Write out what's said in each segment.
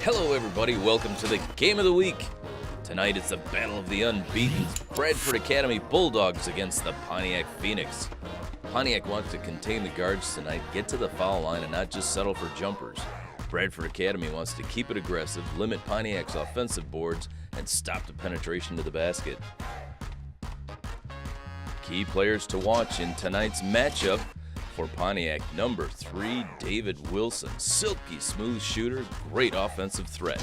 Hello, everybody. Welcome to the Game of the Week. Tonight, it's the battle of the unbeaten Bradford Academy Bulldogs against the Pontiac Phoenix. Pontiac wants to contain the guards tonight, get to the foul line, and not just settle for jumpers. Bradford Academy wants to keep it aggressive, limit Pontiac's offensive boards, and stop the penetration to the basket. Key players to watch in tonight's matchup. For Pontiac, number 3, David Wilson, silky smooth shooter, great offensive threat.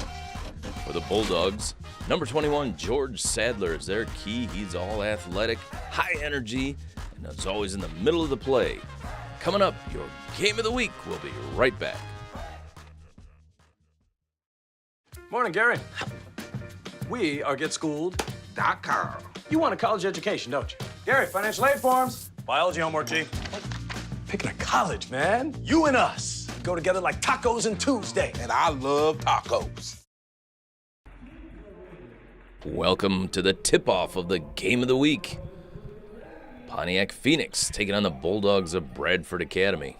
For the Bulldogs, number 21, George Sadler is their key. He's all athletic, high energy, and is always in the middle of the play. Coming up, your Game of the Week. We'll be right back. Morning, Gary. We are GetSchooled.com. You want a college education, don't you? Gary, financial aid forms. Biology homework, G. Picking a college, man. You and us go together like tacos and Tuesday. And I love tacos. Welcome to the tip-off of the Game of the Week. Pontiac Phoenix taking on the Bulldogs of Bradford Academy.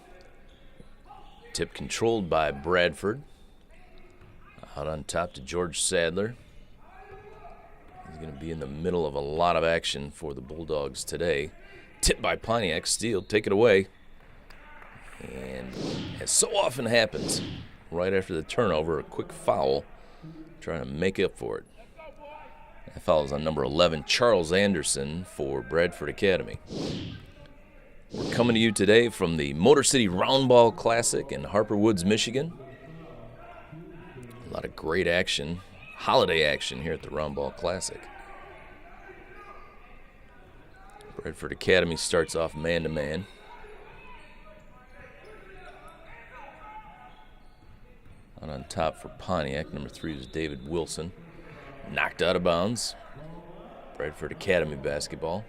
Tip controlled by Bradford. Out on top to George Sadler. He's going to be in the middle of a lot of action for the Bulldogs today. Tipped by Pontiac. Steele, take it away. And as so often happens, right after the turnover, a quick foul, trying to make up for it. That foul is on number 11, Charles Anderson for Bradford Academy. We're coming to you today from the Motor City Roundball Classic in Harper Woods, Michigan. A lot of great action, holiday action here at the Roundball Classic. Bradford Academy starts off man-to-man. Out on top for Pontiac, number 3 is David Wilson. Knocked out of bounds. Bradford Academy basketball.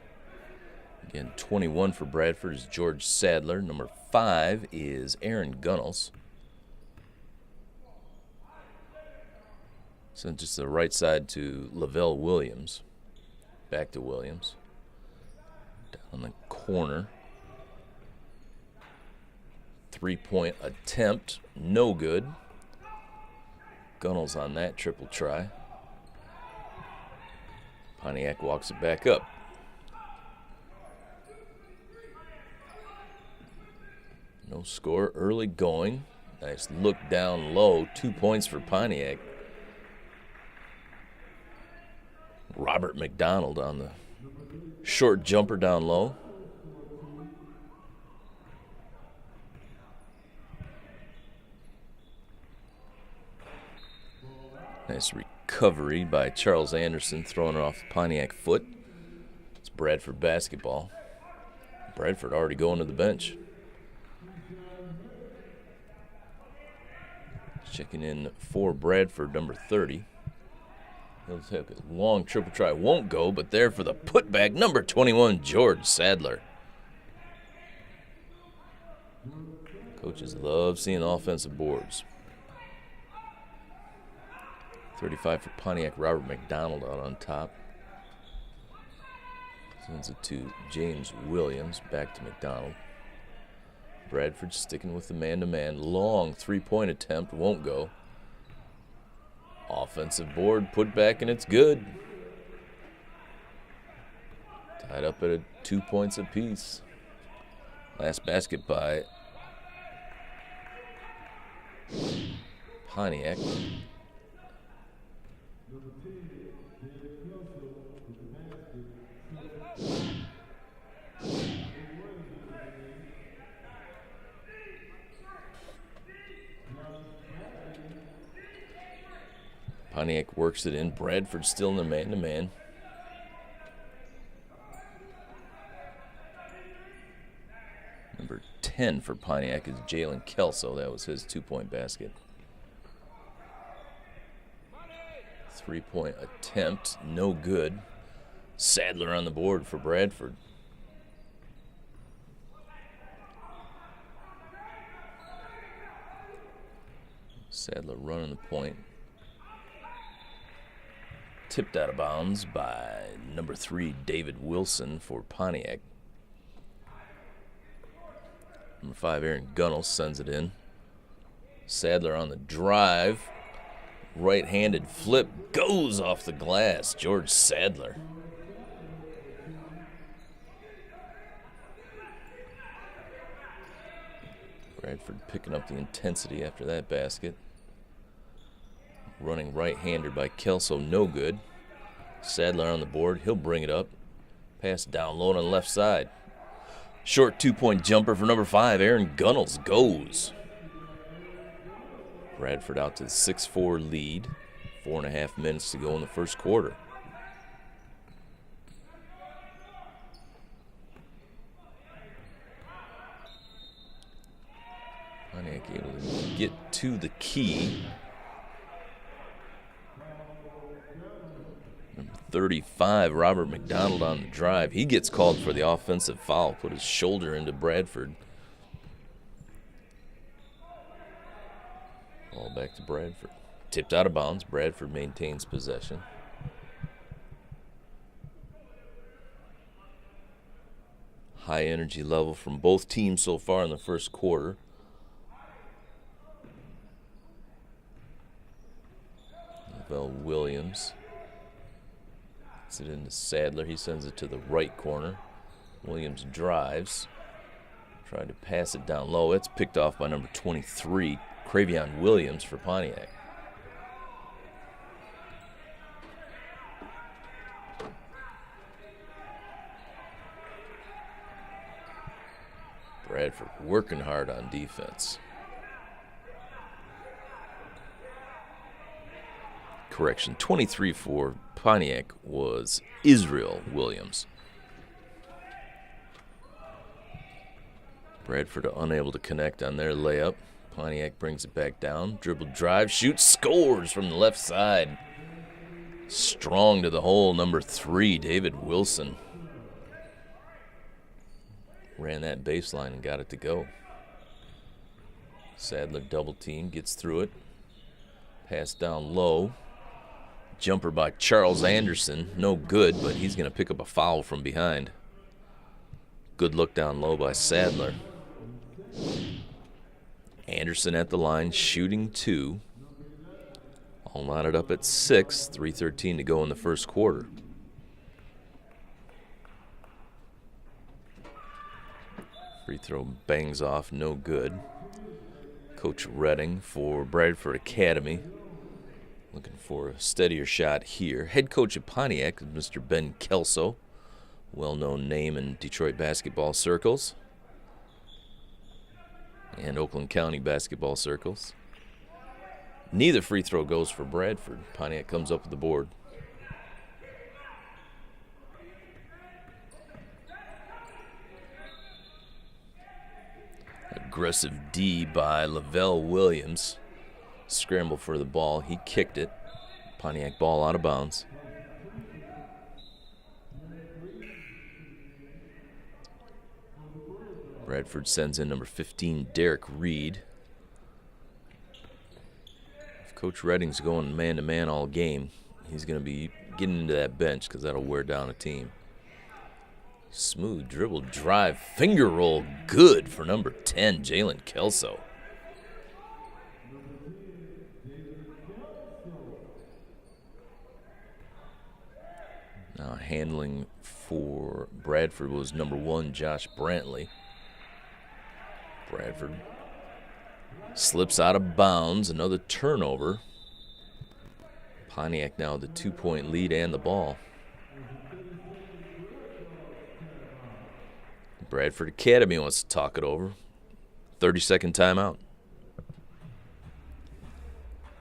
Again, 21 for Bradford is George Sadler. Number 5 is Aaron Gunnels. Sent just the right side to Lavelle Williams. Back to Williams. Down on the corner. 3-point attempt. No good. Gunnels on that triple try. Pontiac walks it back up. No score, early going. Nice look down low. 2 points for Pontiac. Robert McDonald on the short jumper down low. Nice recovery by Charles Anderson, throwing it off the Pontiac foot. It's Bradford basketball. Bradford already going to the bench. Checking in for Bradford, number 30. He'll take a long triple try. Won't go, but there for the putback, number 21, George Sadler. Coaches love seeing offensive boards. 35 for Pontiac, Robert McDonald out on top. Sends it to James Williams, back to McDonald. Bradford sticking with the man-to-man. Long 3-point attempt, won't go. Offensive board, put back, and it's good. Tied up at 2 points apiece. Last basket by Pontiac. Pontiac works it in. Bradford still in the man-to-man. Number 10 for Pontiac is Jalen Kelso. That was his 2-point basket. 3-point attempt, no good. Sadler on the board for Bradford. Sadler running the point. Tipped out of bounds by number 3, David Wilson for Pontiac. Number 5, Aaron Gunnels sends it in. Sadler on the drive. right-handed flip goes off the glass. George Sadler. Bradford picking up the intensity after that basket. Running right-hander by Kelso, no good. Sadler on the board, he'll bring it up. Pass down low on the left side. Short 2-point jumper for number 5, Aaron Gunnels goes. Bradford out to the 6-4 lead. 4.5 minutes to go in the first quarter. Pontiac able to get to the key. Number 35, Robert McDonald on the drive. He gets called for the offensive foul. Put his shoulder into Bradford. Ball back to Bradford. Tipped out of bounds. Bradford maintains possession. High energy level from both teams so far in the first quarter. Lavelle Williams. Gets it into Sadler. He sends it to the right corner. Williams drives. Tried to pass it down low. It's picked off by number 23, Cravion Williams for Pontiac. Bradford working hard on defense. Correction, 23 for Pontiac was Israel Williams. Bradford unable to connect on their layup. Pontiac brings it back down. Dribble drive, shoots, scores from the left side. Strong to the hole, number 3, David Wilson. Ran that baseline and got it to go. Sadler double team, gets through it. Pass down low. Jumper by Charles Anderson. No good, but he's going to pick up a foul from behind. Good look down low by Sadler. Anderson at the line, shooting 2. All knotted up at 6. 3:13 to go in the first quarter. Free throw bangs off, no good. Coach Redding for Bradford Academy. Looking for a steadier shot here. Head coach at Pontiac is Mr. Ben Kelso. Well-known name in Detroit basketball circles and Oakland County basketball circles. Neither free throw goes for Bradford. Pontiac comes up with the board. Aggressive D by Lavelle Williams. Scramble for the ball. He kicked it. Pontiac ball out of bounds. Bradford sends in number 15, Derek Reed. If Coach Redding's going man-to-man all game, he's going to be getting into that bench because that'll wear down a team. Smooth dribble drive, finger roll, good for number 10, Jalen Kelso. Now handling for Bradford was number 1, Josh Brantley. Bradford slips out of bounds, another turnover. Pontiac now the 2-point lead and the ball. Bradford Academy wants to talk it over. 30-second timeout.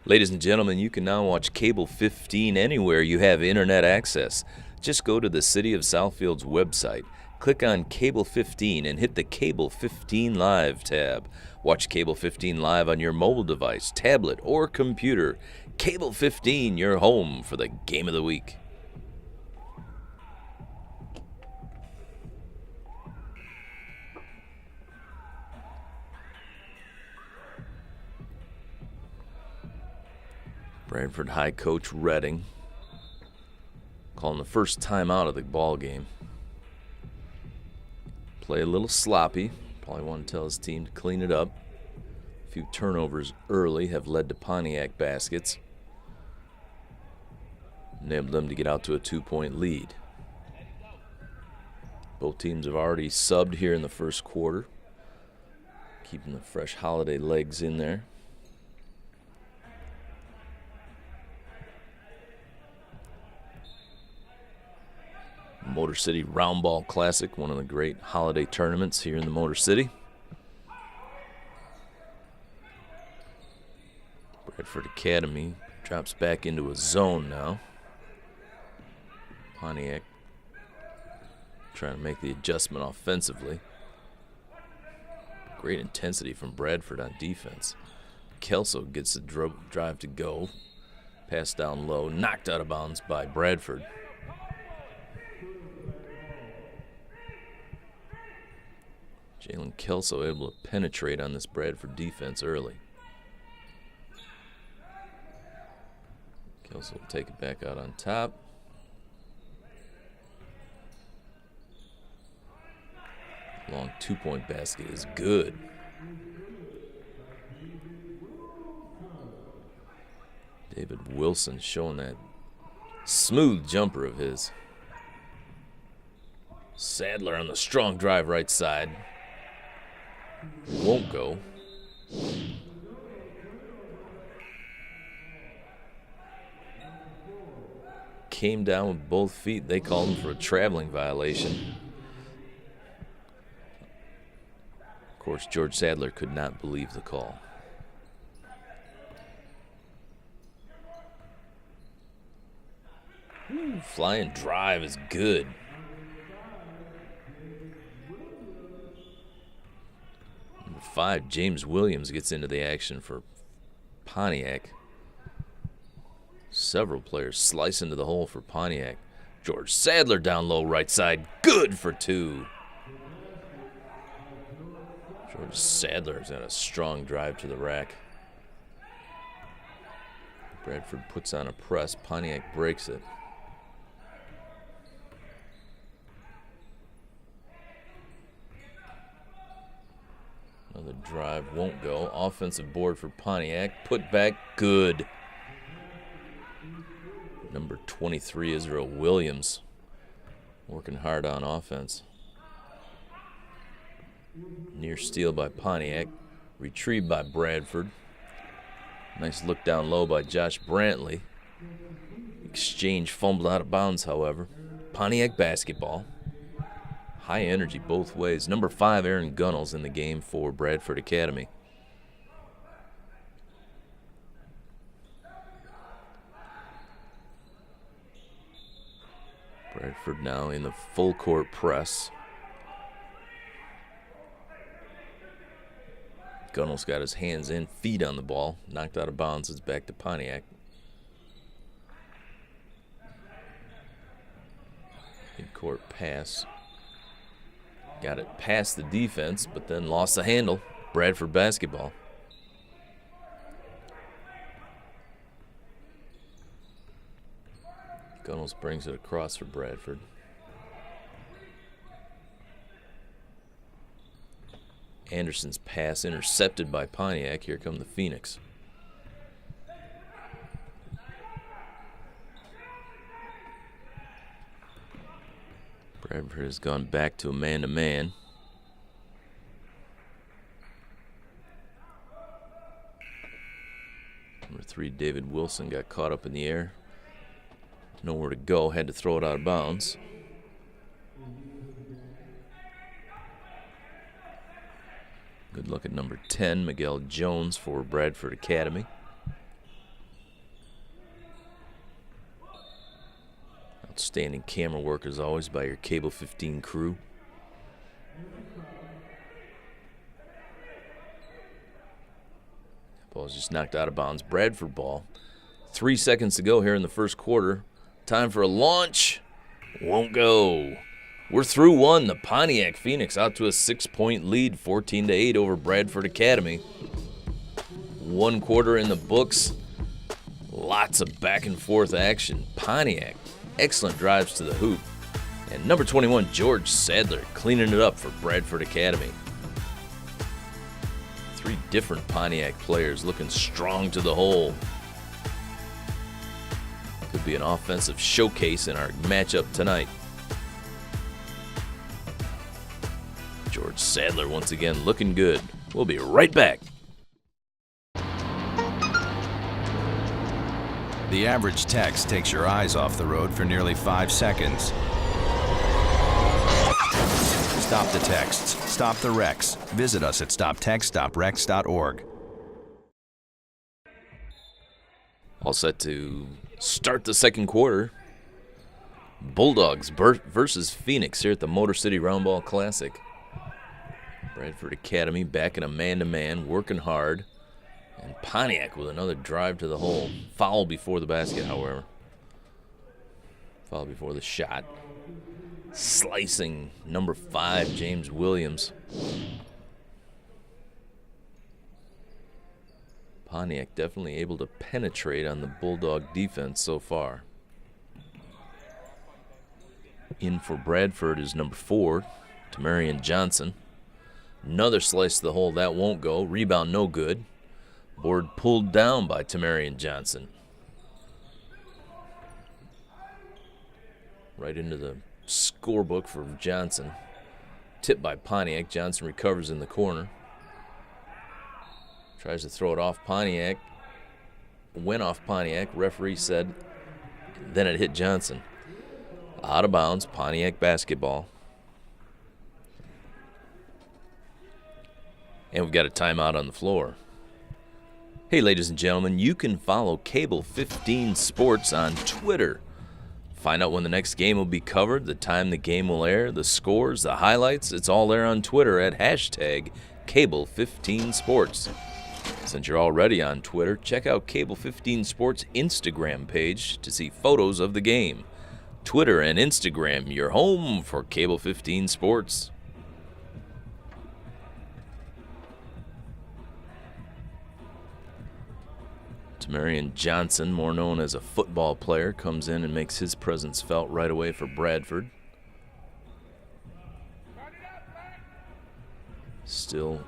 Ladies and gentlemen, you can now watch Cable 15 anywhere you have internet access. Just go to the City of Southfield's website, click on Cable 15 and hit the Cable 15 Live tab. Watch Cable 15 Live on your mobile device, tablet, or computer. Cable 15, your home for the game of the week. Bradford High coach Redding calling the first time out of the ball game. Play a little sloppy. Probably want to tell his team to clean it up. A few turnovers early have led to Pontiac baskets. enabled them to get out to a 2-point lead. Both teams have already subbed here in the first quarter, keeping the fresh holiday legs in there. Motor City Round Ball Classic, one of the great holiday tournaments here in the Motor City. Bradford Academy drops back into a zone now. Pontiac trying to make the adjustment offensively. Great intensity from Bradford on defense. Kelso gets the drive to go. Pass down low, knocked out of bounds by Bradford. Jalen Kelso able to penetrate on this Bradford defense early. Kelso will take it back out on top. Long 2-point basket is good. David Wilson showing that smooth jumper of his. Sadler on the strong drive right side. Won't go. Came down with both feet. They called him for a traveling violation. Of course, George Sadler could not believe the call. Flying drive is good. Number 5, James Williams gets into the action for Pontiac. Several players slice into the hole for Pontiac. George Sadler down low right side. Good for 2. George Sadler's got a strong drive to the rack. Bradford puts on a press. Pontiac breaks it. Another drive won't go. Offensive board for Pontiac. Put back good. Number 23, Israel Williams, working hard on offense. Near steal by Pontiac. Retrieved by Bradford. Nice look down low by Josh Brantley. Exchange fumbled out of bounds, however. Pontiac basketball. High energy both ways. Number 5, Aaron Gunnels in the game for Bradford Academy. Bradford now in the full court press. Gunnels got his hands in, feet on the ball. Knocked out of bounds. It's back to Pontiac. Mid-court pass. Got it past the defense, but then lost the handle. Bradford basketball. Gunnels brings it across for Bradford. Anderson's pass intercepted by Pontiac. Here come the Phoenix. Bradford has gone back to a man-to-man. Number 3, David Wilson got caught up in the air. Nowhere to go, had to throw it out of bounds. Good look at number 10, Miguel Jones for Bradford Academy. Outstanding camera work as always by your Cable 15 crew. Ball's just knocked out of bounds. Bradford ball. 3 seconds to go here in the first quarter. Time for a launch. Won't go. We're through one. The Pontiac Phoenix out to a 6-point lead, 14-8 over Bradford Academy. 1 quarter in the books. Lots of back and forth action. Pontiac, excellent drives to the hoop. And number 21, George Sadler, cleaning it up for Bradford Academy. 3 different Pontiac players looking strong to the hole. Could be an offensive showcase in our matchup tonight. George Sadler once again looking good. We'll be right back. The average text takes your eyes off the road for nearly 5 seconds. Stop the texts. Stop the wrecks. Visit us at stoptextstoprex.org. All set to start the second quarter. Bulldogs versus Phoenix here at the Motor City Roundball Classic. Bradford Academy back in a man-to-man, working hard. And Pontiac with another drive to the hole. Foul before the basket, however. Foul before the shot. Slicing number 5, James Williams. Pontiac definitely able to penetrate on the Bulldog defense so far. In for Bradford is number 4, Tamarian Johnson. Another slice to the hole, that won't go. Rebound no good. Board pulled down by Tamarian Johnson. Right into the scorebook for Johnson. Tipped by Pontiac. Johnson recovers in the corner. Tries to throw it off Pontiac. Went off Pontiac. Referee said then it hit Johnson. Out of bounds. Pontiac basketball. And we've got a timeout on the floor. Hey, ladies and gentlemen, you can follow Cable 15 Sports on Twitter. Find out when the next game will be covered, the time the game will air, the scores, the highlights. It's all there on Twitter at hashtag Cable 15 Sports. Since you're already on Twitter, check out Cable 15 Sports' Instagram page to see photos of the game. Twitter and Instagram, your home for Cable 15 Sports. Tamarian Johnson, more known as a football player, comes in and makes his presence felt right away for Bradford. Still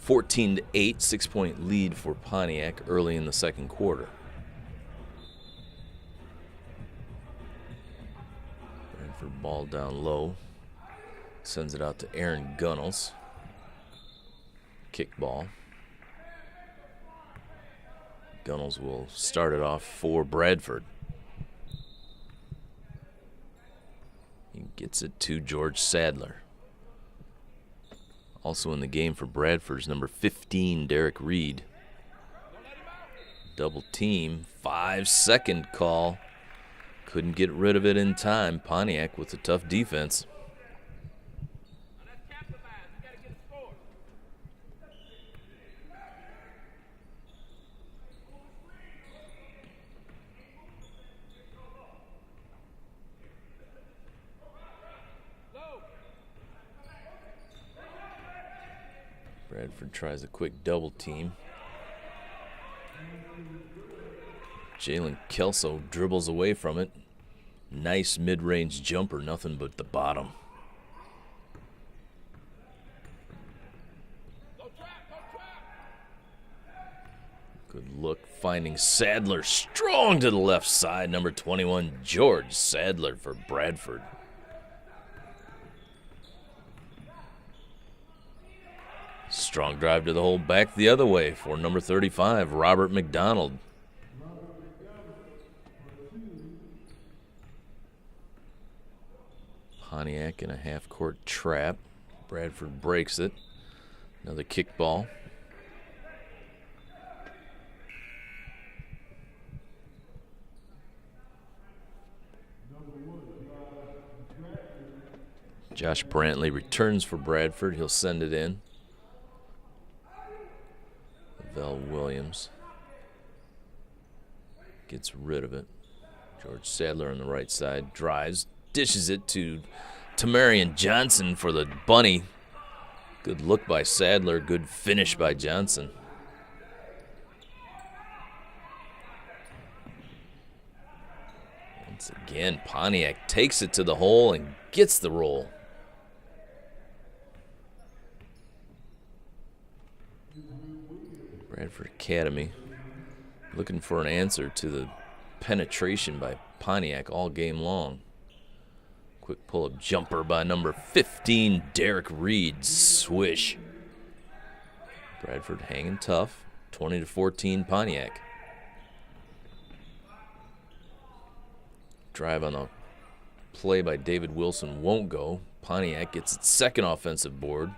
14-8, 6-point lead for Pontiac early in the second quarter. Bradford ball down low. Sends it out to Aaron Gunnels. Kick ball. Gunnels will start it off for Bradford. He gets it to George Sadler. Also in the game for Bradford is number 15, Derek Reed. Double team, 5-second call. Couldn't get rid of it in time. Pontiac with a tough defense. Bradford tries a quick double team. Jalen Kelso dribbles away from it. Nice mid-range jumper, nothing but the bottom. Good look, finding Sadler strong to the left side. Number 21, George Sadler for Bradford. Strong drive to the hole, back the other way for number 35, Robert McDonald. Pontiac in a half-court trap. Bradford breaks it. Another kickball. Josh Brantley returns for Bradford. He'll send it in. Vel Williams gets rid of it. George Sadler on the right side drives, dishes it to Tamarian Johnson for the bunny. Good look by Sadler, good finish by Johnson. Once again, Pontiac takes it to the hole and gets the roll. Bradford Academy looking for an answer to the penetration by Pontiac all game long. Quick pull-up jumper by number 15, Derek Reed. Swish. Bradford hanging tough. 20-14 Pontiac. Drive on a play by David Wilson won't go. Pontiac gets its second offensive board.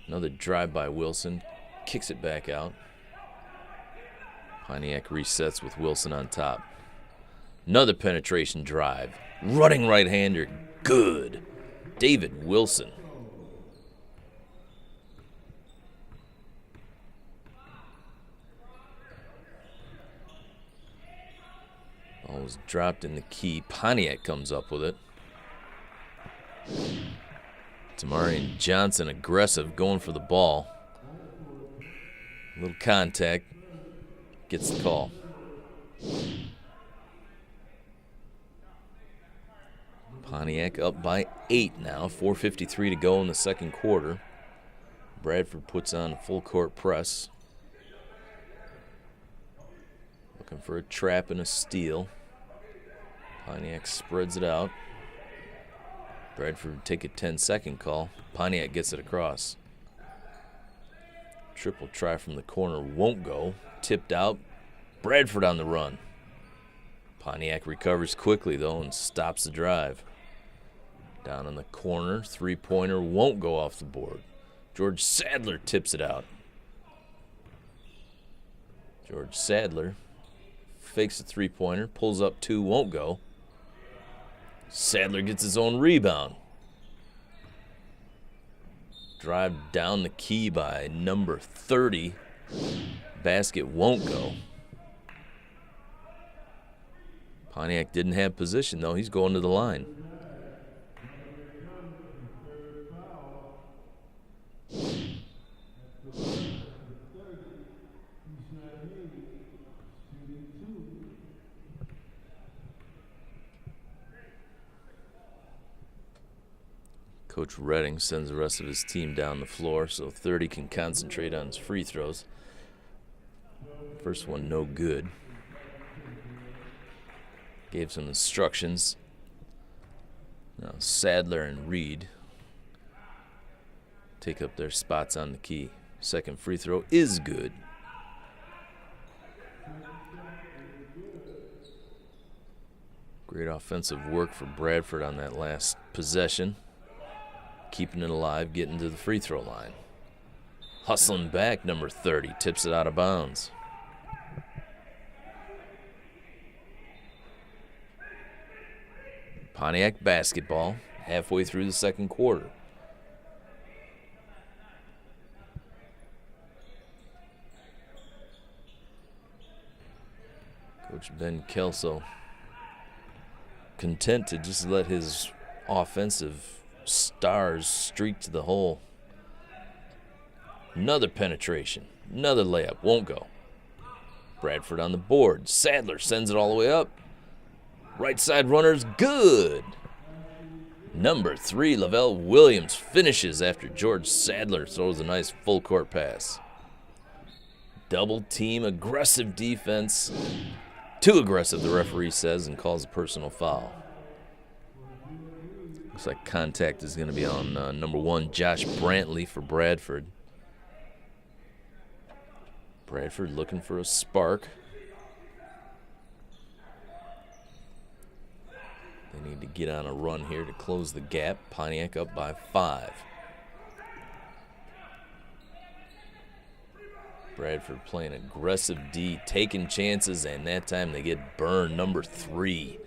Another drive by Wilson. Kicks it back out. Pontiac resets with Wilson on top. Another penetration drive. Running right-hander. Good. David Wilson. Ball was dropped in the key. Pontiac comes up with it. Tamarian Johnson aggressive, going for the ball. A little contact. Gets the call. Pontiac up by 8 now. 4:53 to go in the second quarter. Bradford puts on a full court press. Looking for a trap and a steal. Pontiac spreads it out. Bradford would take a 10-second call. Pontiac gets it across. Triple try from the corner won't go. Tipped out. Bradford on the run. Pontiac recovers quickly, though, and stops the drive. Down in the corner, three-pointer won't go off the board. George Sadler tips it out. George Sadler fakes a three-pointer, pulls up two, won't go. Sadler gets his own rebound. Drive down the key by number 30. Basket won't go. Pontiac didn't have position, though. He's going to the line. Coach Redding sends the rest of his team down the floor so 30 can concentrate on his free throws. First one no good. Gave some instructions. Now Sadler and Reed take up their spots on the key. Second free throw is good. Great offensive work for Bradford on that last possession. Keeping it alive, getting to the free throw line. Hustling back, number 30, tips it out of bounds. Pontiac basketball, halfway through the second quarter. Coach Ben Kelso content to just let his offensive stars streak to the hole. Another penetration. Another layup. Won't go. Bradford on the board. Sadler sends it all the way up. Right side runner's good. Number 3, Lavelle Williams finishes after George Sadler throws a nice full court pass. Double team, aggressive defense. Too aggressive, the referee says, and calls a personal foul. Looks like contact is going to be on number 1, Josh Brantley for Bradford. Bradford looking for a spark. They need to get on a run here to close the gap. Pontiac up by 5. Bradford playing aggressive D, taking chances, and that time they get burned. Number 3,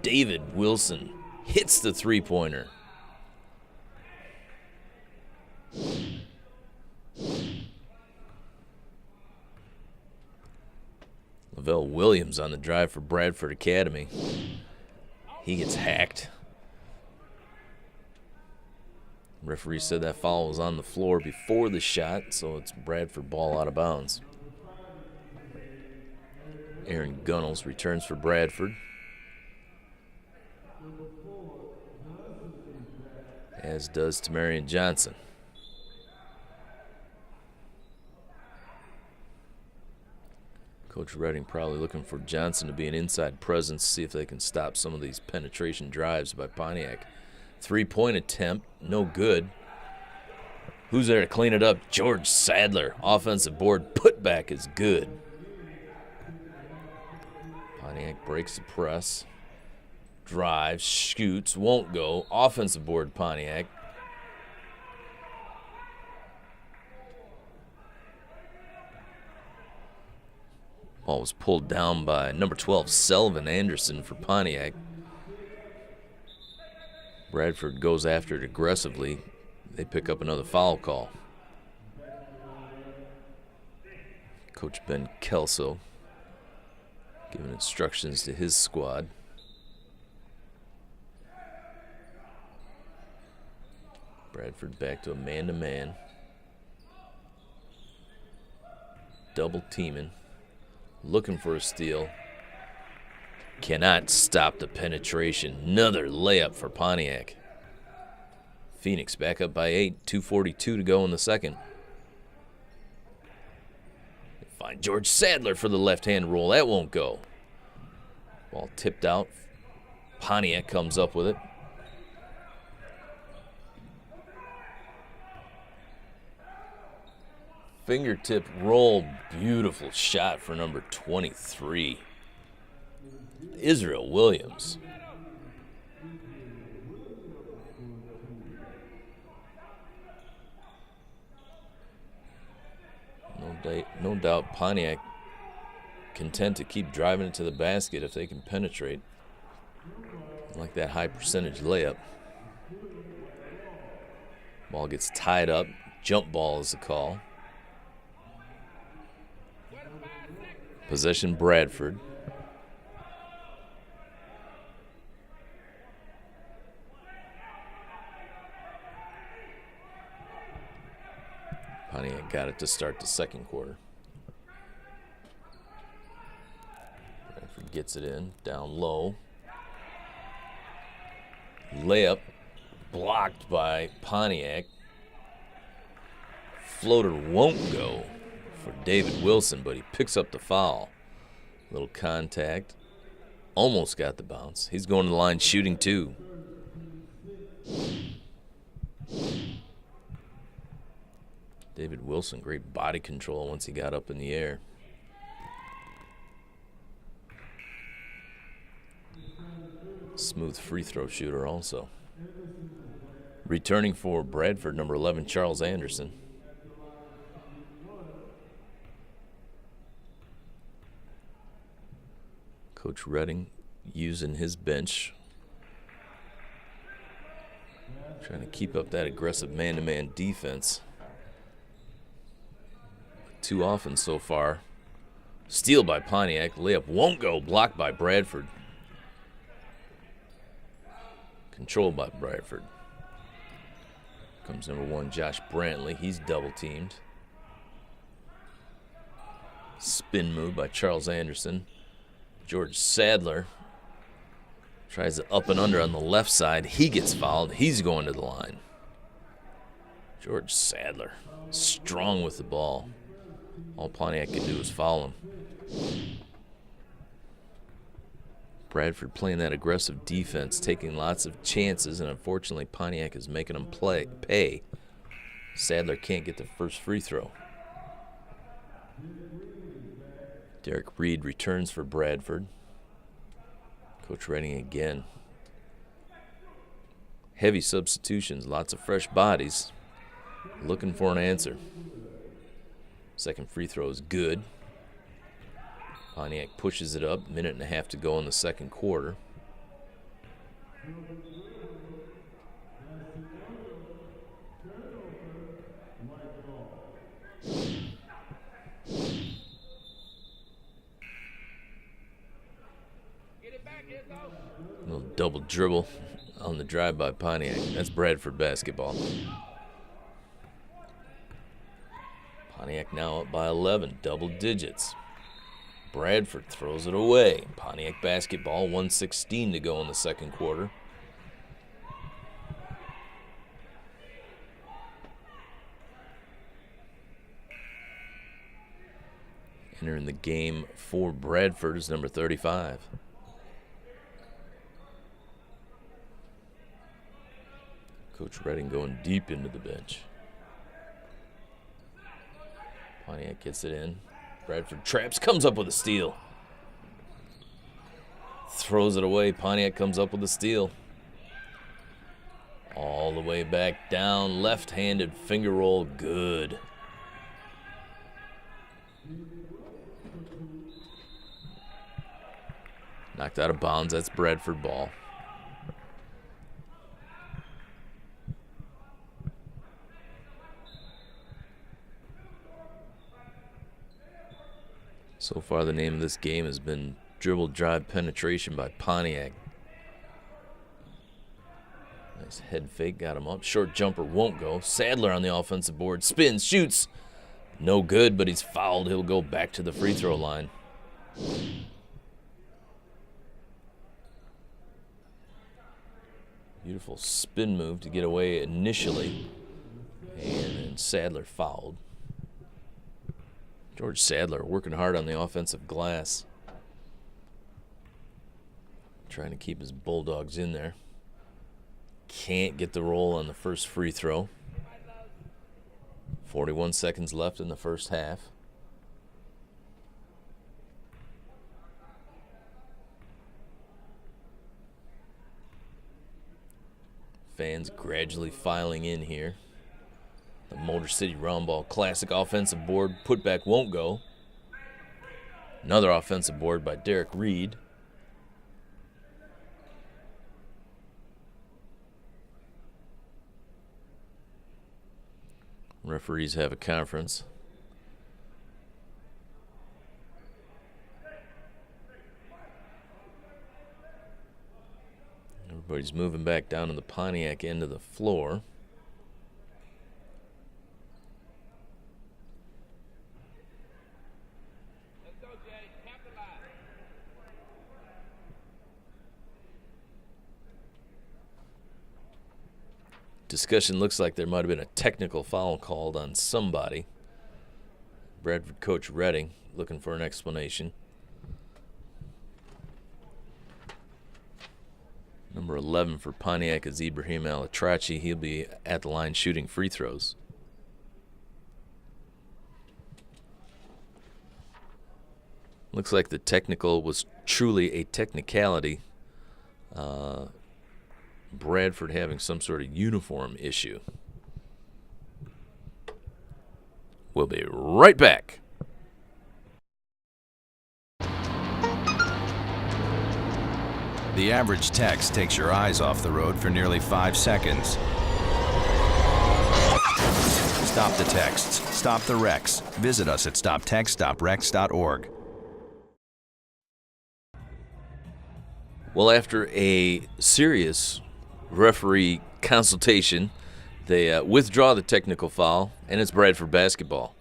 David Wilson hits the three-pointer. Lavelle Williams on the drive for Bradford Academy. He gets hacked. Referee said that foul was on the floor before the shot, so it's Bradford ball out of bounds. Aaron Gunnels returns for Bradford. As does Tamarian Johnson. Coach Redding probably looking for Johnson to be an inside presence, see if they can stop some of these penetration drives by Pontiac. 3-point attempt, no good. Who's there to clean it up? George Sadler. Offensive board putback is good. Pontiac breaks the press. Drives, shoots, won't go. Offensive board, Pontiac. Ball was pulled down by number 12, Selvin Anderson for Pontiac. Bradford goes after it aggressively. They pick up another foul call. Coach Ben Kelso giving instructions to his squad. Bradford back to a man-to-man. Double teaming. Looking for a steal. Cannot stop the penetration. Another layup for Pontiac. Phoenix back up by 8. 2:42 to go in the second. Find George Sadler for the left-hand roll. That won't go. Ball tipped out. Pontiac comes up with it. Fingertip roll. Beautiful shot for number 23. Israel Williams. No doubt Pontiac content to keep driving it to the basket if they can penetrate. Like that high percentage layup. Ball gets tied up. Jump ball is the call. Possession Bradford. Pontiac got it to start the second quarter. Bradford gets it in, down low. Layup blocked by Pontiac. Floater won't go for David Wilson, but he picks up the foul. Little contact. Almost got the bounce. He's going to the line shooting 2. David Wilson, great body control once he got up in the air. Smooth free throw shooter also. Returning for Bradford, number 11, Charles Anderson. Coach Redding using his bench. Trying to keep up that aggressive man-to-man defense. Too often so far. Steal by Pontiac. Layup won't go. Blocked by Bradford. Controlled by Bradford. Comes number 1, Josh Brantley. He's double-teamed. Spin move by Charles Anderson. George Sadler tries to up and under on the left side. He gets fouled. He's going to the line. George Sadler, strong with the ball. All Pontiac can do is foul him. Bradford playing that aggressive defense, taking lots of chances, and unfortunately Pontiac is making them pay. Sadler can't get the first free throw. Derek Reed returns for Bradford. Coach Redding again. Heavy substitutions, lots of fresh bodies. Looking for an answer. Second free throw is good. Pontiac pushes it up. 1.5 minutes to go in the second quarter. Little double dribble on the drive by Pontiac. That's Bradford basketball. Pontiac now up by 11, double digits. Bradford throws it away. Pontiac basketball, 1:16 to go in the second quarter. Entering the game for Bradford is number 35. Coach Redding going deep into the bench. Pontiac gets it in. Bradford traps, comes up with a steal. Throws it away. Pontiac comes up with a steal. All the way back down. Left-handed finger roll. Good. Knocked out of bounds. That's Bradford ball. So far, the name of this game has been dribble drive penetration by Pontiac. Nice head fake, got him up. Short jumper won't go. Sadler on the offensive board. Spins, shoots. No good, but he's fouled. He'll go back to the free throw line. Beautiful spin move to get away initially. And then Sadler fouled. George Sadler working hard on the offensive glass. Trying to keep his Bulldogs in there. Can't get the roll on the first free throw. 41 seconds left in the first half. Fans gradually filing in here. The Motor City Roundball Classic offensive board. Putback won't go. Another offensive board by Derek Reed. Referees have a conference. Everybody's moving back down to the Pontiac end of the floor. Discussion looks like there might have been a technical foul called on somebody. Bradford coach Redding looking for an explanation. Number 11 for Pontiac is Ibrahim Alatrachi. He'll be at the line shooting free throws. Looks like the technical was truly a technicality. Bradford having some sort of uniform issue. We'll be right back. The average text takes your eyes off the road for nearly 5 seconds. Stop the texts. Stop the wrecks. Visit us at stoptextstoprex.org. Well, after a serious referee consultation, they withdraw the technical foul, and it's Bradford basketball.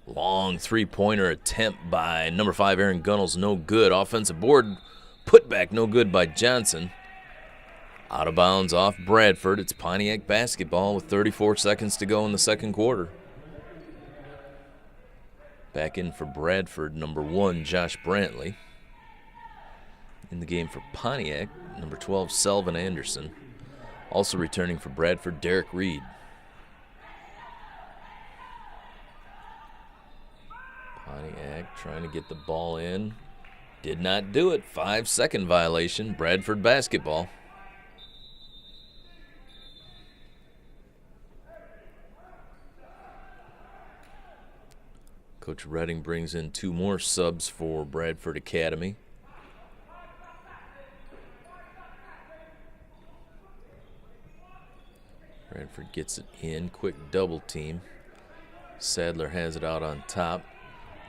Long three-pointer attempt by number 5, Aaron Gunnels, no good. Offensive board, put back, no good by Johnson. Out of bounds off Bradford. It's Pontiac basketball with 34 seconds to go in the second quarter. Back in for Bradford, number 1, Josh Brantley. In the game for Pontiac, number 12, Selvin Anderson. Also returning for Bradford, Derek Reed. Pontiac trying to get the ball in. Did not do it. 5-second violation. Bradford basketball. Coach Redding brings in 2 more subs for Bradford Academy. Bradford gets it in. Quick double team. Sadler has it out on top.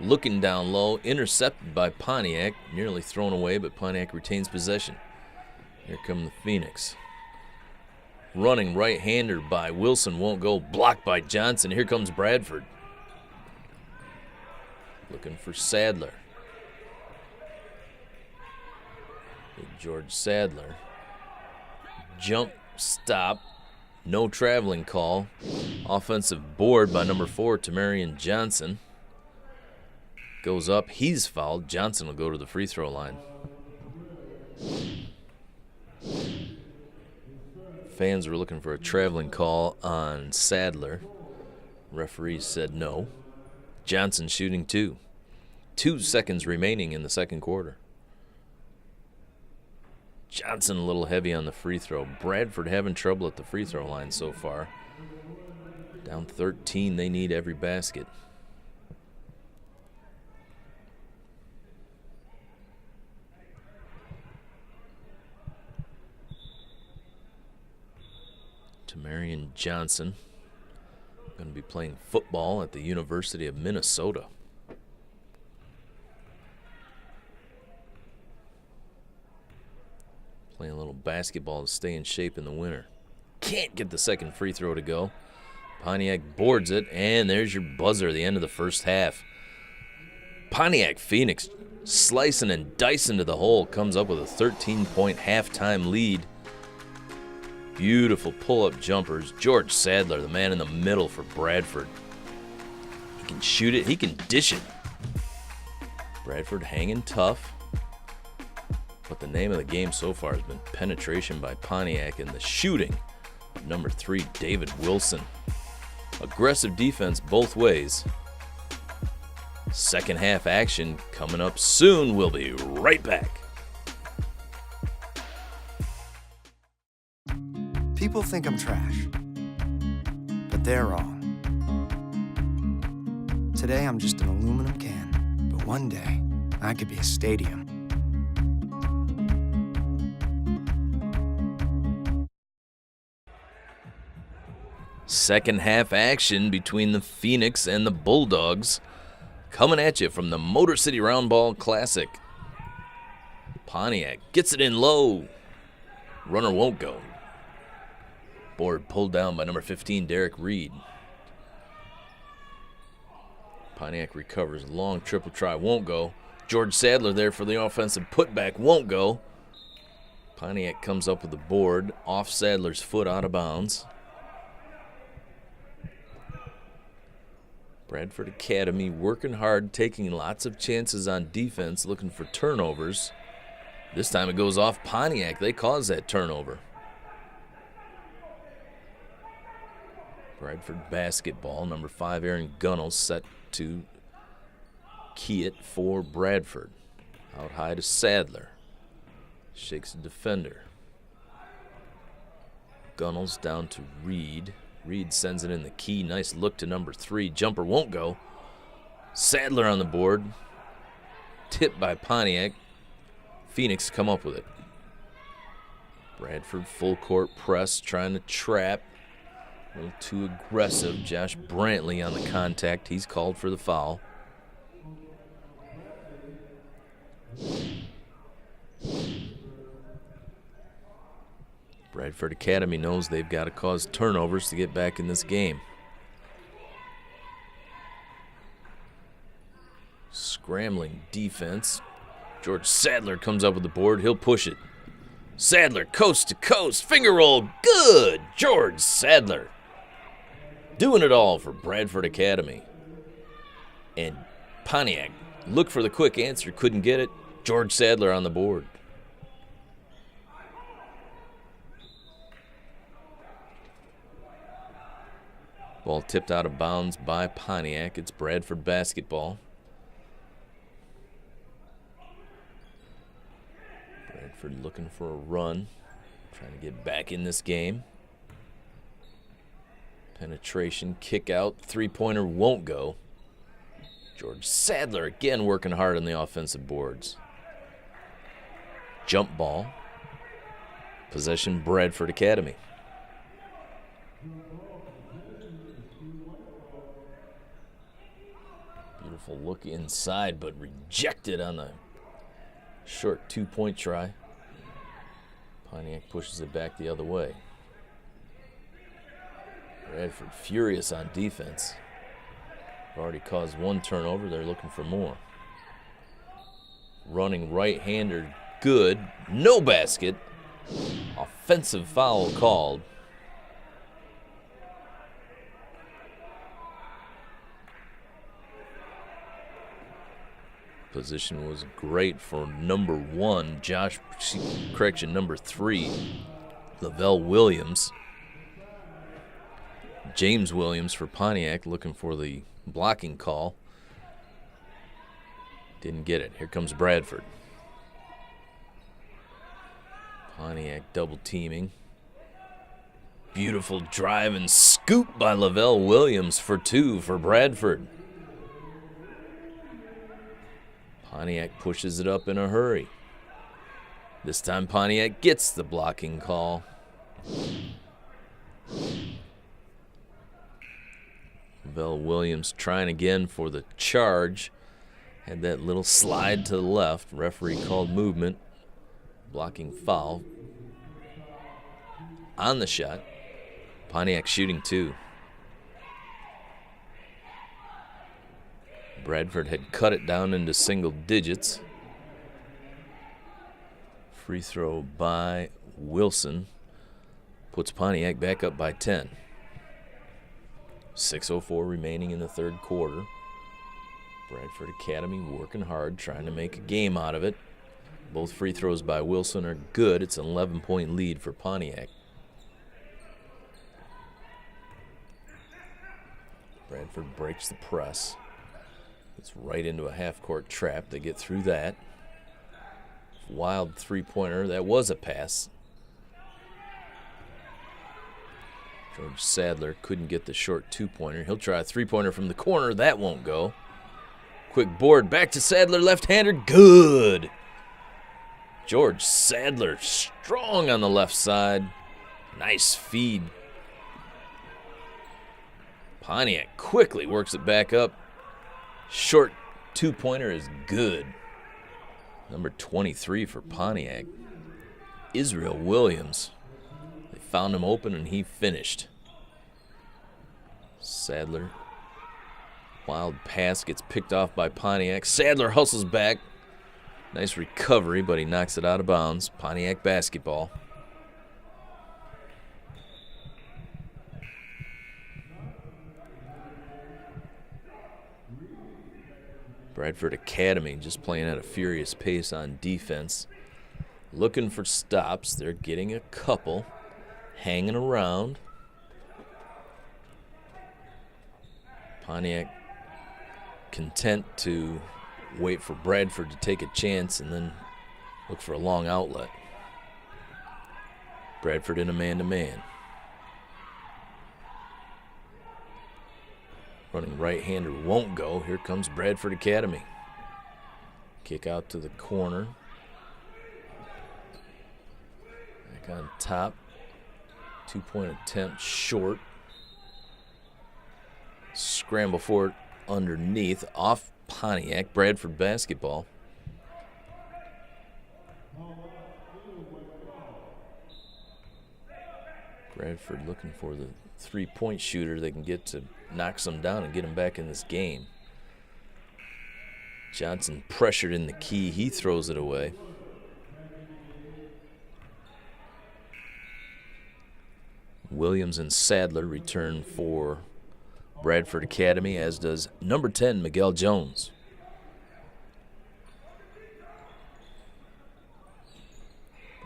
Looking down low. Intercepted by Pontiac. Nearly thrown away, but Pontiac retains possession. Here come the Phoenix. Running right-hander by Wilson. Won't go. Blocked by Johnson. Here comes Bradford. Looking for Sadler. Big George Sadler. Jump stop. No traveling call. Offensive board by number 4, Tamarian Johnson. goes up. He's fouled. Johnson will go to the free throw line. Fans were looking for a traveling call on Sadler. Referee said no. Johnson shooting 2. 2 seconds remaining in the second quarter. Johnson a little heavy on the free throw. Bradford having trouble at the free throw line so far. Down 13, they need every basket. Tamarian Johnson going to be playing football at the University of Minnesota. Playing a little basketball to stay in shape in the winter. Can't get the second free throw to go. Pontiac boards it, and there's your buzzer at the end of the first half. Pontiac Phoenix slicing and dicing to the hole, comes up with a 13-point halftime lead. Beautiful pull-up jumpers. George Sadler, the man in the middle for Bradford. He can shoot it. He can dish it. Bradford hanging tough. But the name of the game so far has been penetration by Pontiac and the shooting of number 3, David Wilson. Aggressive defense both ways. Second half action coming up soon. We'll be right back. People think I'm trash, but they're wrong. Today I'm just an aluminum can, but one day I could be a stadium. Second half action between the Phoenix and the Bulldogs. Coming at you from the Motor City Roundball Classic. Pontiac gets it in low. Runner won't go. Board pulled down by number 15, Derek Reed. Pontiac recovers. Long triple try, won't go. George Sadler there for the offensive putback, won't go. Pontiac comes up with the board. Off Sadler's foot, out of bounds. Bradford Academy working hard, taking lots of chances on defense, looking for turnovers. This time it goes off Pontiac. They cause that turnover. Bradford basketball. Number 5, Aaron Gunnell, set to key it for Bradford. Out high to Sadler. Shakes the defender. Gunnell's down to Reed. Reed sends it in the key. Nice look to number 3. Jumper won't go. Sadler on the board. Tipped by Pontiac. Phoenix come up with it. Bradford full court press, trying to trap. A little too aggressive. Josh Brantley on the contact. He's called for the foul. Bradford Academy knows they've got to cause turnovers to get back in this game. Scrambling defense. George Sadler comes up with the board. He'll push it. Sadler coast to coast. Finger roll. Good. George Sadler. Doing it all for Bradford Academy. And Pontiac looked for the quick answer. Couldn't get it. George Sadler on the board. Ball tipped out of bounds by Pontiac. It's Bradford basketball. Bradford looking for a run. Trying to get back in this game. Penetration, kick out, three-pointer won't go. George Sadler again working hard on the offensive boards. Jump ball. Possession Bradford Academy. Beautiful look inside, but rejected on the short two-point try. Pontiac pushes it back the other way. Bradford furious on defense. Already caused one turnover. They're looking for more. Running right-hander, good. No basket. Offensive foul called. Position was great for number 3, Lavelle Williams. James Williams for Pontiac looking for the blocking call. Didn't get it. Here comes Bradford. Pontiac double teaming. Beautiful drive and scoop by Lavelle Williams for 2 for Bradford. Pontiac pushes it up in a hurry. This time Pontiac gets the blocking call. Lavelle Williams trying again for the charge. Had that little slide to the left. Referee called movement. Blocking foul. On the shot. Pontiac shooting 2. Bradford had cut it down into single digits. Free throw by Wilson puts Pontiac back up by 10. 6:04 remaining in the third quarter. Bradford Academy working hard, trying to make a game out of it. Both free throws by Wilson are good. It's an 11-point lead for Pontiac. Bradford breaks the press. It's right into a half-court trap. They get through that. Wild three-pointer. That was a pass. George Sadler couldn't get the short two-pointer. He'll try a three-pointer from the corner. That won't go. Quick board. Back to Sadler. Left-hander. Good. George Sadler strong on the left side. Nice feed. Pontiac quickly works it back up. Short two-pointer is good. Number 23 for Pontiac. Israel Williams. They found him open and he finished. Sadler. Wild pass gets picked off by Pontiac. Sadler hustles back. Nice recovery, but he knocks it out of bounds. Pontiac basketball. Bradford Academy just playing at a furious pace on defense. Looking for stops. They're getting a couple. Hanging around. Pontiac content to wait for Bradford to take a chance and then look for a long outlet. Bradford in a man-to-man. Running right-hander won't go. Here comes Bradford Academy. Kick out to the corner. Back on top. Two-point attempt short. Scramble for it underneath. Off Pontiac. Bradford basketball. Bradford looking for the three-point shooter they can get to knock some down and get him back in this game. Johnson pressured in the key. He throws it away. Williams and Sadler return for Bradford Academy, as does number 10, Miguel Jones.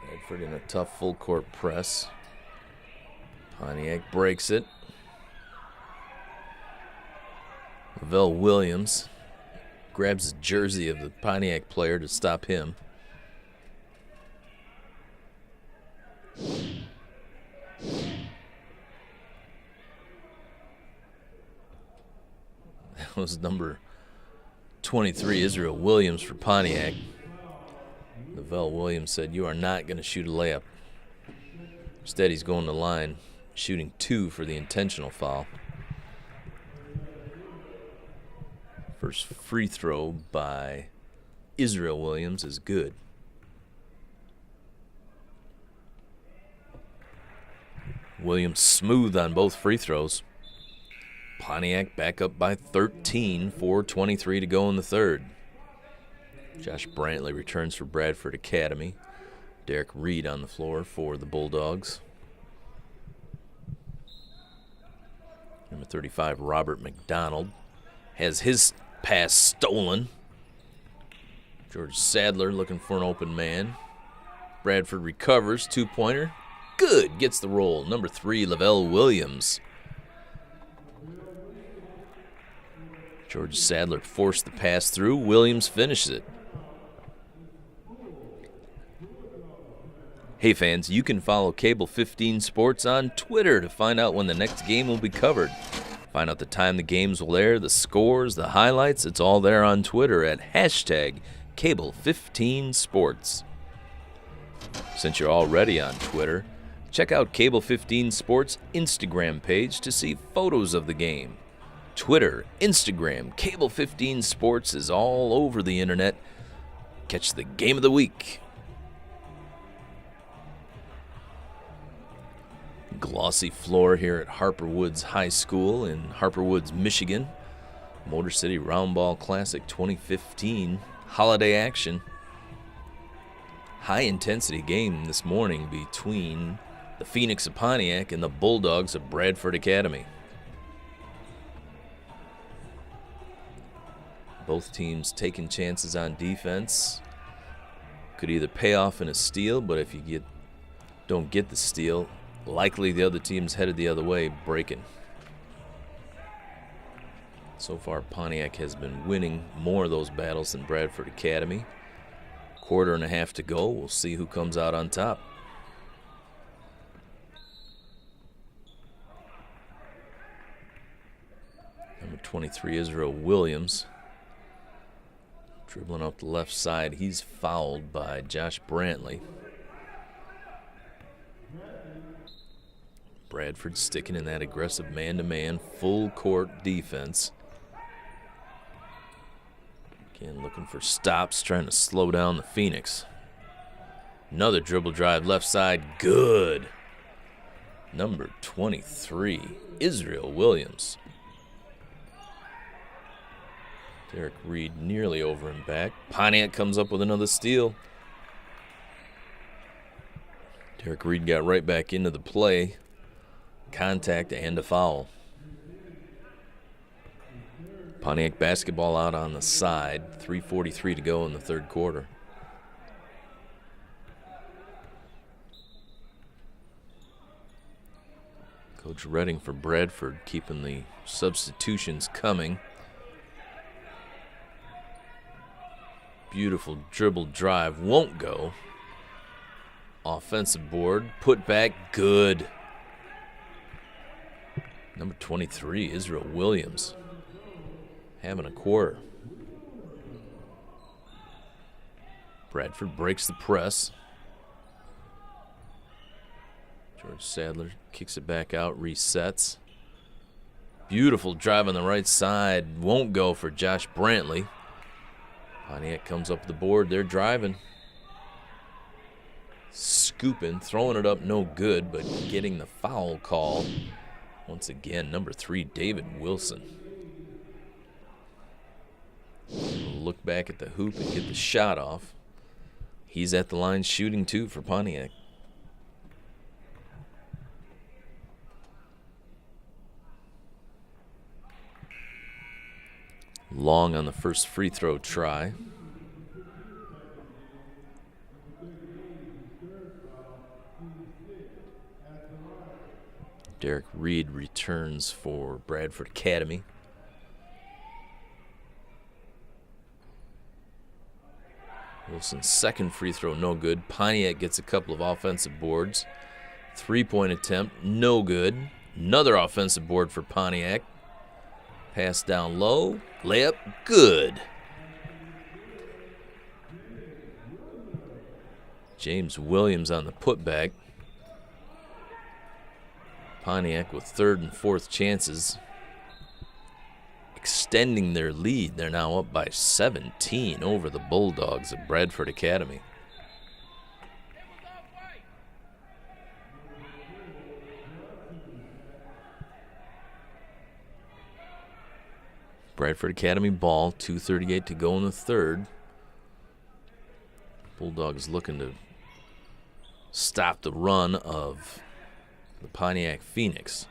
Bradford in a tough full-court press. Pontiac breaks it. Lavelle Williams grabs the jersey of the Pontiac player to stop him. That was number 23, Israel Williams for Pontiac. Lavelle Williams said, "You are not going to shoot a layup." Instead, he's going to the line, shooting 2 for the intentional foul. First free throw by Israel Williams is good. Williams smooth on both free throws. Pontiac back up by 13, 4:23 to go in the third. Josh Brantley returns for Bradford Academy. Derek Reed on the floor for the Bulldogs. Number 35, Robert McDonald, has his pass stolen. George Sadler looking for an open man. Bradford recovers, two-pointer. Good, gets the roll. Number 3, Lavelle Williams. George Sadler forced the pass through. Williams finishes it. Hey fans, you can follow Cable 15 Sports on Twitter to find out when the next game will be covered. Find out the time the games will air, the scores, the highlights. It's all there on Twitter at hashtag Cable 15 Sports. Since you're already on Twitter, check out Cable 15 Sports' Instagram page to see photos of the game. Twitter, Instagram, Cable 15 Sports is all over the internet. Catch the game of the week. Glossy floor here at Harper Woods High School in Harper Woods, Michigan. Motor City Roundball Classic 2015 holiday action. High-intensity game this morning between the Phoenix of Pontiac and the Bulldogs of Bradford Academy. Both teams taking chances on defense. Could either pay off in a steal, but if you don't get the steal, likely the other team's headed the other way, breaking. So far, Pontiac has been winning more of those battles than Bradford Academy. Quarter and a half to go. We'll see who comes out on top. Number 23, Israel Williams. Dribbling up the left side. He's fouled by Josh Brantley. Bradford sticking in that aggressive man-to-man, full-court defense. Again, looking for stops, trying to slow down the Phoenix. Another dribble drive left side, good. Number 23, Israel Williams. Derek Reed nearly over and back. Pontiac comes up with another steal. Derek Reed got right back into the play. Contact and a foul. Pontiac basketball out on the side. 3:43 to go in the third quarter. Coach Redding for Bradford keeping the substitutions coming. Beautiful dribble drive, won't go. Offensive board, put back, good. Number 23, Israel Williams, having a quarter. Bradford breaks the press. George Sadler kicks it back out, resets. Beautiful drive on the right side, won't go for Josh Brantley. Pontiac comes up the board, they're driving. Scooping, throwing it up, no good, but getting the foul call. Once again, number 3, David Wilson. Look back at the hoop and get the shot off. He's at the line shooting too for Pontiac. Long on the first free throw try. Derek Reed returns for Bradford Academy. Wilson's second free throw, no good. Pontiac gets a couple of offensive boards. Three-point attempt, no good. Another offensive board for Pontiac. Pass down low, layup, good. James Williams on the putback. Pontiac with third and fourth chances, extending their lead. They're now up by 17 over the Bulldogs of Bradford Academy. Bradford Academy ball, 2:38 to go in the third. Bulldogs looking to stop the run of the Pontiac Phoenix.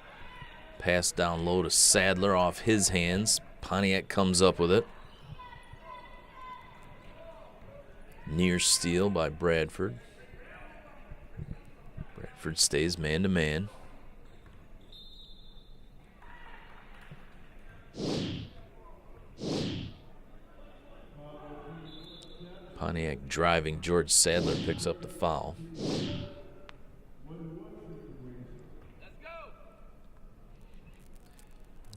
Pass down low to Sadler off his hands. Pontiac comes up with it. Near steal by Bradford. Bradford stays man-to-man. Pontiac driving. George Sadler picks up the foul.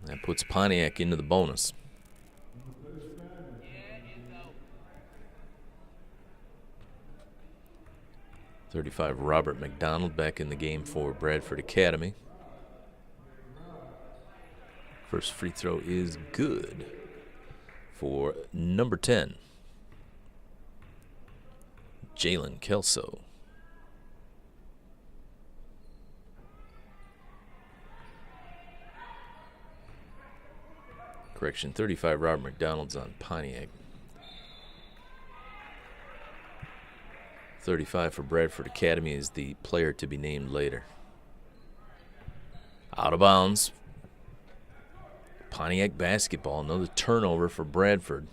That puts Pontiac into the bonus. .35 Robert McDonald back in the game for Bradford Academy. First free throw is good for number 10, Jalen Kelso. Correction, 35 Robert McDonald's on Pontiac. 35 for Bradford Academy is the player to be named later. Out of bounds. Pontiac basketball, another turnover for Bradford.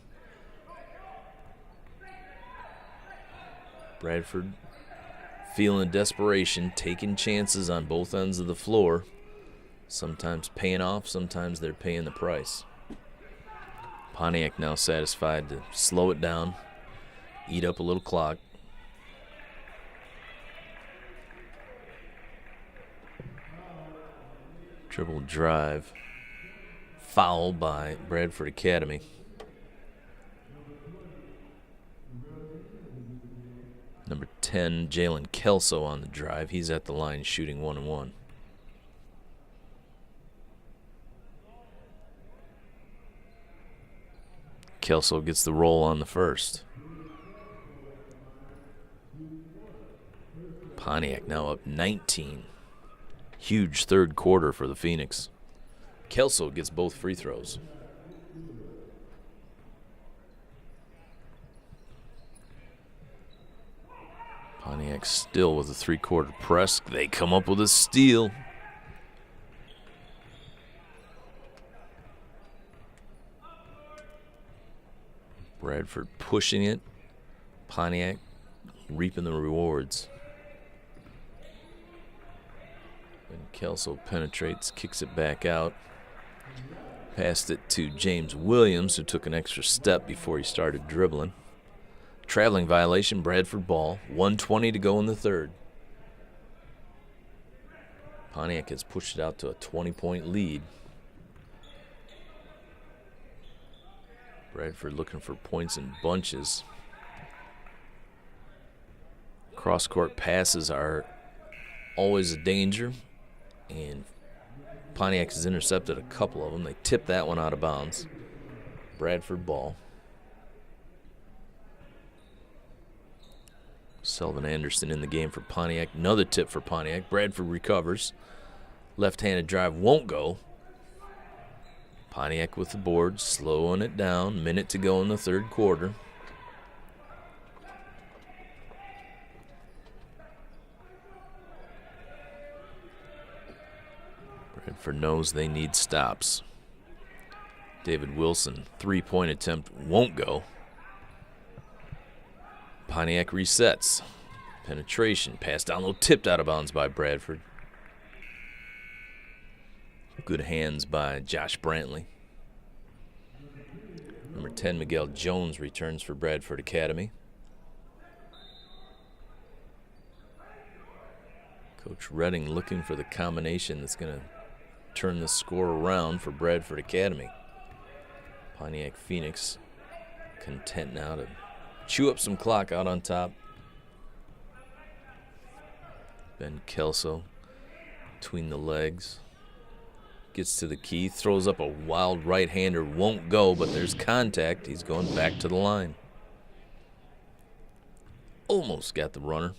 Bradford feeling desperation, taking chances on both ends of the floor. Sometimes paying off, sometimes they're paying the price. Pontiac now satisfied to slow it down, eat up a little clock. Dribble drive. Foul by Bradford Academy. Number 10, Jalen Kelso on the drive. He's at the line shooting 1-1. Kelso gets the roll on the first. Pontiac now up 19. Huge third quarter for the Phoenix. Kelso gets both free throws. Pontiac still with a three-quarter press. They come up with a steal. Bradford pushing it. Pontiac reaping the rewards. And Kelso penetrates, kicks it back out. Passed it to James Williams, who took an extra step before he started dribbling. Traveling violation, Bradford ball. 1:20 to go in the third. Pontiac has pushed it out to a 20-point lead. Bradford looking for points in bunches. Cross-court passes are always a danger, and Pontiac has intercepted a couple of them. They tipped that one out of bounds. Bradford ball. Selvin Anderson in the game for Pontiac. Another tip for Pontiac. Bradford recovers. Left-handed drive won't go. Pontiac with the board, slowing it down. Minute to go in the third quarter. Bradford knows they need stops. David Wilson, three-point attempt won't go. Pontiac resets. Penetration, pass down low, tipped out of bounds by Bradford. Good hands by Josh Brantley. Number 10, Miguel Jones returns for Bradford Academy. Coach Redding looking for the combination that's going to turn the score around for Bradford Academy. Pontiac Phoenix content now to chew up some clock out on top. Ben Kelso between the legs. Gets to the key, throws up a wild right-hander, won't go, but there's contact. He's going back to the line. Almost got the runner.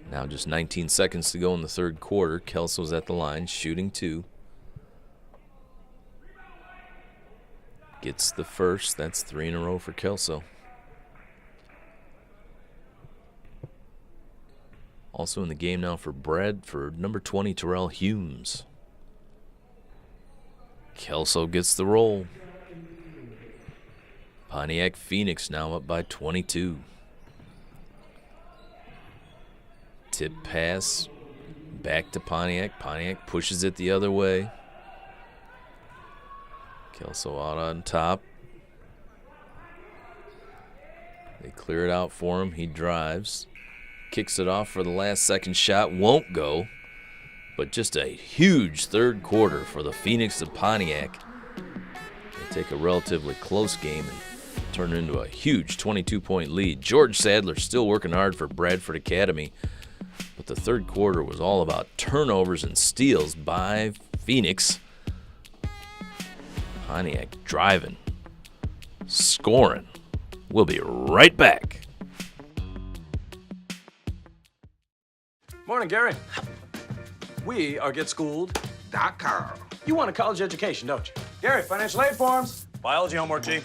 Now just 19 seconds to go in the third quarter. Kelso's at the line, shooting two. Gets the first. That's 3 in a row for Kelso. Also in the game now for Bradford, number 20, Terrell Humes. Kelso gets the roll. Pontiac Phoenix now up by 22. Tip pass back to Pontiac. Pontiac pushes it the other way. Kelso out on top. They clear it out for him. He drives. Kicks it off for the last second shot. Won't go. But just a huge third quarter for the Phoenix of Pontiac. They take a relatively close game and turn it into a huge 22-point lead. George Sadler still working hard for Bradford Academy. But the third quarter was all about turnovers and steals by Phoenix. Pontiac driving, scoring. We'll be right back. Morning, Gary. We are GetSchooled.com. You want a college education, don't you? Gary, financial aid forms. Biology homework, G.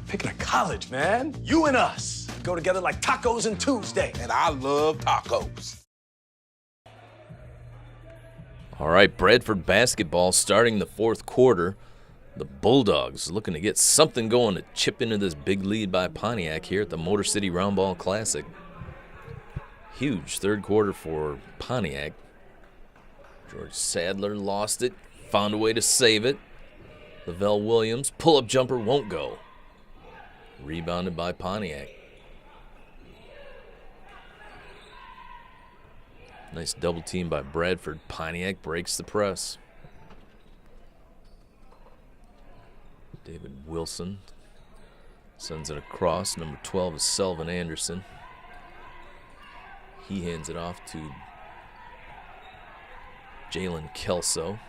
Picking a college, man. You and us go together like tacos and Tuesday. And I love tacos. All right, Bradford basketball starting the fourth quarter. The Bulldogs looking to get something going to chip into this big lead by Pontiac here at the Motor City Roundball Classic. Huge third quarter for Pontiac. George Sadler lost it, found a way to save it. Lavelle Williams, pull-up jumper won't go. Rebounded by Pontiac. Nice double team by Bradford. Pontiac breaks the press. David Wilson sends it across. Number 12 is Selvin Anderson. He hands it off to Jalen Kelso.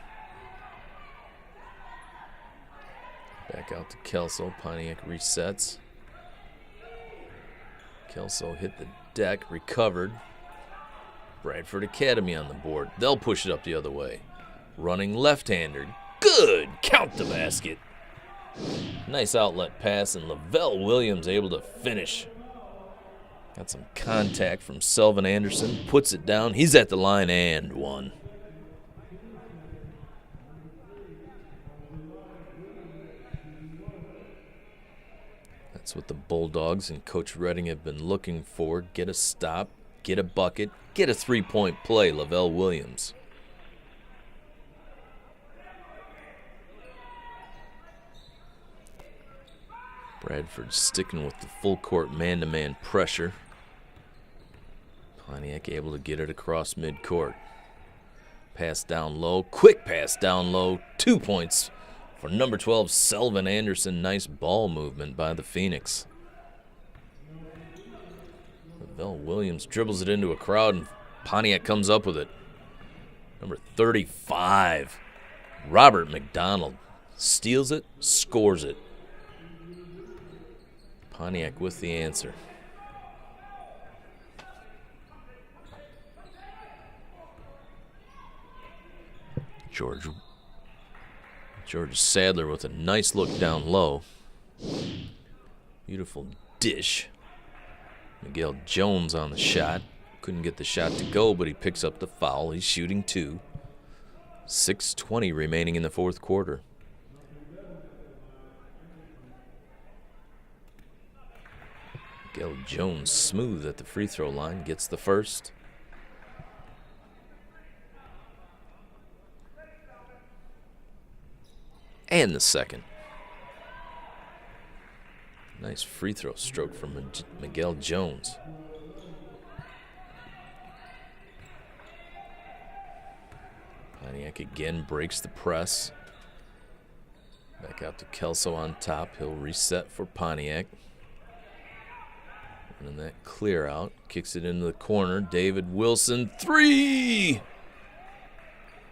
Back out to Kelso. Pontiac resets. Kelso hit the deck, recovered. Bradford Academy on the board. They'll push it up the other way. Running left-hander. Good! Count the basket. Nice outlet pass, and Lavelle Williams able to finish. Got some contact from Selvin Anderson. Puts it down. He's at the line and one. That's what the Bulldogs and Coach Redding have been looking for. Get a stop, get a bucket, get a three-point play, Lavelle Williams. Bradford sticking with the full court man-to-man pressure. Pontiac able to get it across midcourt. Pass down low, quick pass down low, 2 points for number 12, Selvin Anderson. Nice ball movement by the Phoenix. Lavelle Williams dribbles it into a crowd, and Pontiac comes up with it. Number 35, Robert McDonald, steals it, scores it. Pontiac with the answer. George Sadler with a nice look down low. Beautiful dish. Miguel Jones on the shot. Couldn't get the shot to go, but he picks up the foul. He's shooting two. 6:20 remaining in the fourth quarter. Miguel Jones smooth at the free throw line. Gets the first. And the second. Nice free throw stroke from Miguel Jones. Pontiac again breaks the press. Back out to Kelso on top. He'll reset for Pontiac. And then that clear out. Kicks it into the corner. David Wilson. Three!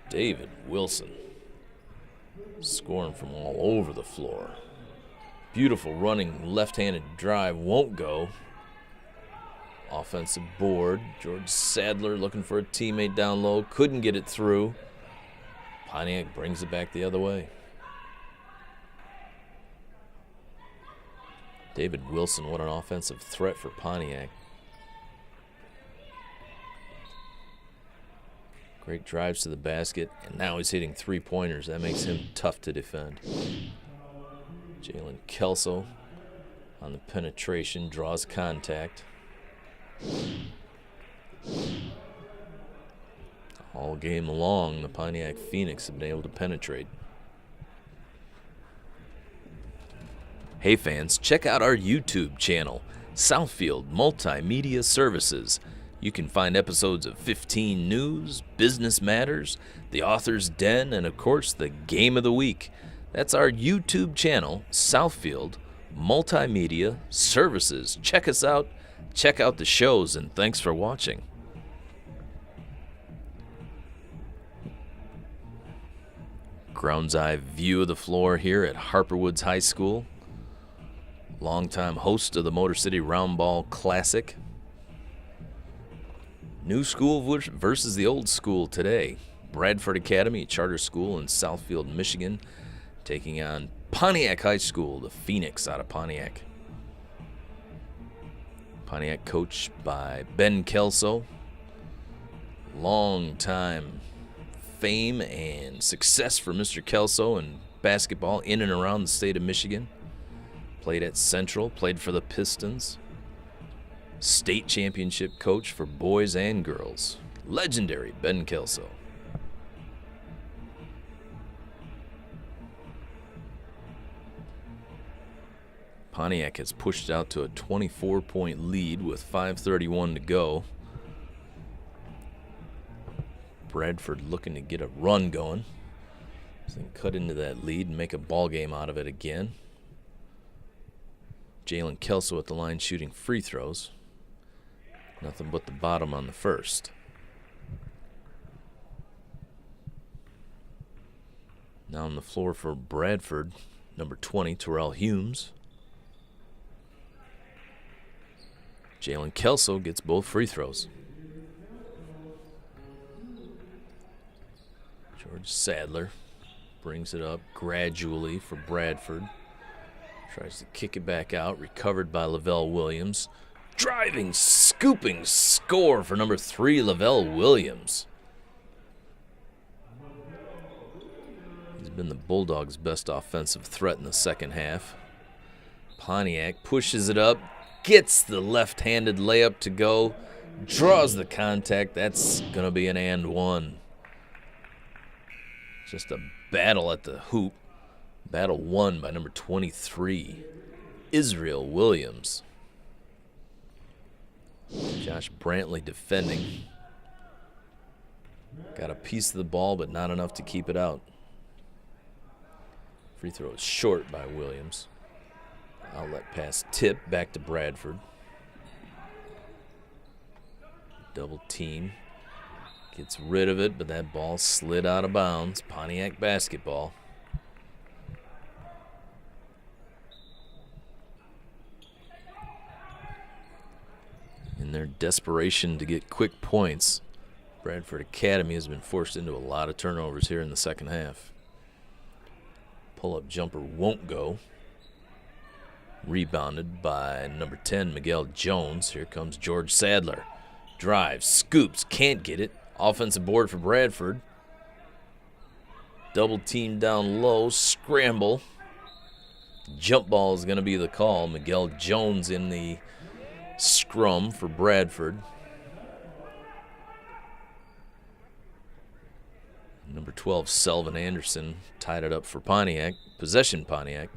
David Wilson. Scoring from all over the floor. Beautiful running left-handed drive. Won't go. Offensive board. George Sadler looking for a teammate down low. Couldn't get it through. Pontiac brings it back the other way. David Wilson, what an offensive threat for Pontiac. Great drives to the basket, and now he's hitting three-pointers. That makes him tough to defend. Jalen Kelso on the penetration, draws contact. All game long, the Pontiac Phoenix have been able to penetrate. Hey fans, check out our YouTube channel, Southfield Multimedia Services. You can find episodes of 15 News, Business Matters, The Author's Den, and of course, the Game of the Week. That's our YouTube channel, Southfield Multimedia Services. Check us out, check out the shows, and thanks for watching. Ground's eye view of the floor here at Harperwoods High School. Longtime host of the Motor City Roundball Classic. New school versus the old school today. Bradford Academy, a charter school in Southfield, Michigan, taking on Pontiac High School, the Phoenix out of Pontiac. Pontiac coached by Ben Kelso. Long time fame and success for Mr. Kelso in basketball in and around the state of Michigan. Played at Central, played for the Pistons. State championship coach for boys and girls. Legendary Ben Kelso. Pontiac has pushed out to a 24-point lead with 5:31 to go. Bradford looking to get a run going. So they can cut into that lead and make a ball game out of it again. Jalen Kelso at the line shooting free throws. Nothing but the bottom on the first. Now on the floor for Bradford, number 20, Terrell Humes. Jalen Kelso gets both free throws. George Sadler brings it up gradually for Bradford. Tries to kick it back out, recovered by Lavelle Williams. Driving, scooping score for number 3, Lavelle Williams. He's been the Bulldogs' best offensive threat in the second half. Pontiac pushes it up, gets the left-handed layup to go, draws the contact. That's going to be an and one. Just a battle at the hoop. Battle won by number 23, Israel Williams. Josh Brantley defending. Got a piece of the ball, but not enough to keep it out. Free throw is short by Williams. Outlet pass tip back to Bradford. Double team. Gets rid of it, but that ball slid out of bounds. Pontiac basketball. In their desperation to get quick points, Bradford Academy has been forced into a lot of turnovers here in the second half. Pull-up jumper won't go. Rebounded by number 10, Miguel Jones. Here comes George Sadler. Drives, scoops, can't get it. Offensive board for Bradford. Double team down low, scramble. Jump ball is going to be the call. Miguel Jones in the scrum for Bradford. Number 12, Selvin Anderson, tied it up for Pontiac. Possession Pontiac.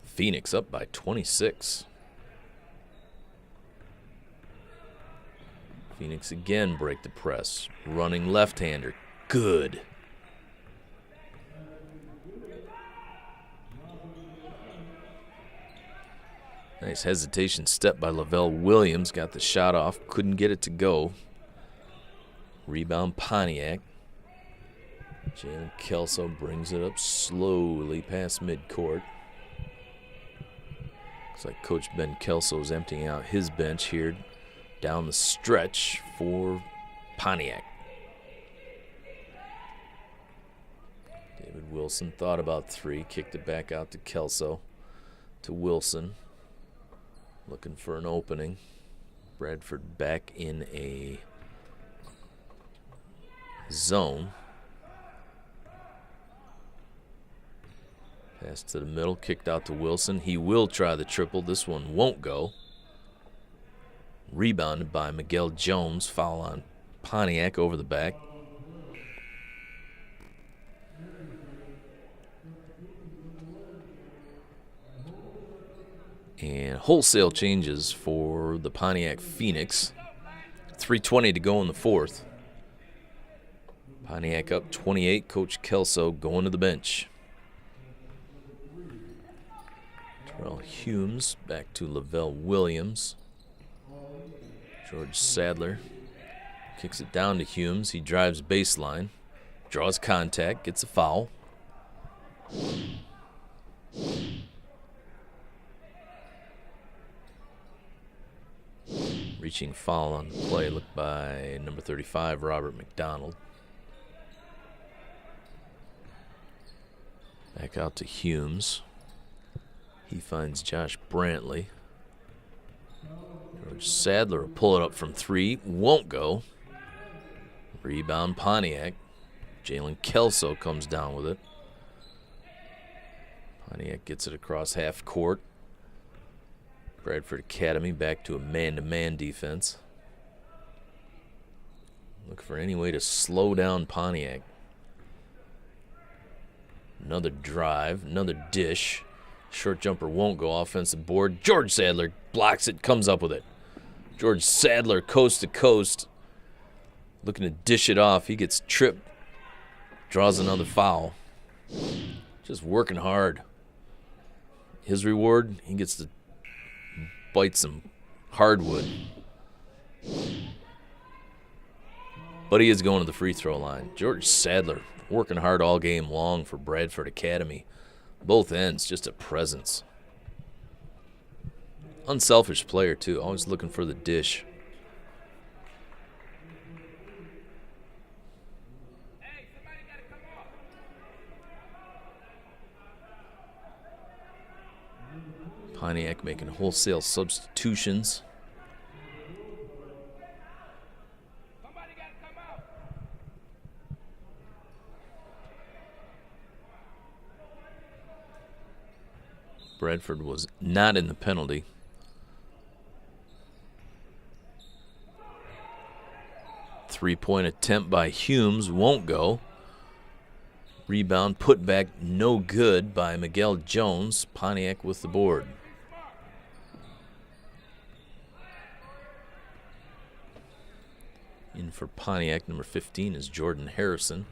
Phoenix up by 26. Phoenix again break the press. Running left-hander. Good. Nice hesitation step by Lavelle Williams. Got the shot off. Couldn't get it to go. Rebound Pontiac. Jalen Kelso brings it up slowly past midcourt. Looks like Coach Ben Kelso is emptying out his bench here down the stretch for Pontiac. David Wilson thought about three. Kicked it back out to Kelso. To Wilson. Looking for an opening. Bradford back in a zone. Pass to the middle, kicked out to Wilson. He will try the triple. This one won't go. Rebounded by Miguel Jones. Foul on Pontiac over the back. And wholesale changes for the Pontiac Phoenix. 3:20 to go in the fourth. Pontiac up 28. Coach Kelso going to the bench. Terrell Humes back to Lavelle Williams. George Sadler kicks it down to Humes. He drives baseline, draws contact, gets a foul. Reaching foul on the play, looked by number 35, Robert McDonald. Back out to Humes. He finds Josh Brantley. George Sadler will pull it up from three. Won't go. Rebound Pontiac. Jalen Kelso comes down with it. Pontiac gets it across half court. Bradford Academy back to a man-to-man defense. Look for any way to slow down Pontiac. Another drive, another dish. Short jumper won't go. Offensive board. George Sadler blocks it, comes up with it. George Sadler coast to coast. Looking to dish it off. He gets tripped. Draws another foul. Just working hard. His reward, he gets to bite some hardwood. But he is going to the free throw line. George Sadler working hard all game long for Bradford Academy. Both ends, just a presence. Unselfish player, too. Always looking for the dish. Pontiac making wholesale substitutions. Bradford was not in the penalty. Three-point attempt by Humes won't go. Rebound put back no good by Miguel Jones. Pontiac with the board. In for Pontiac, number 15 is Jordan Harrison.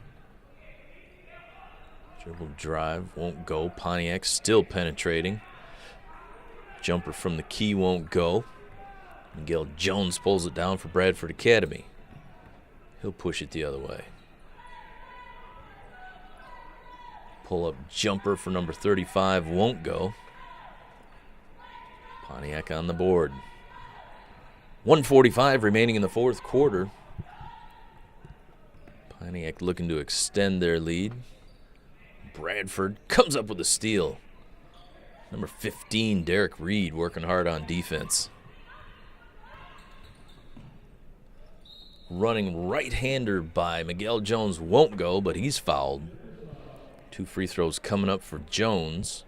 Dribble drive won't go. Pontiac still penetrating. Jumper from the key won't go. Miguel Jones pulls it down for Bradford Academy. He'll push it the other way. Pull-up jumper for number 35 won't go. Pontiac on the board. 1:45 remaining in the fourth quarter. Pontiac looking to extend their lead. Bradford comes up with a steal. Number 15, Derek Reed, working hard on defense. Running right-hander by Miguel Jones won't go, but he's fouled. 2 free throws coming up for Jones.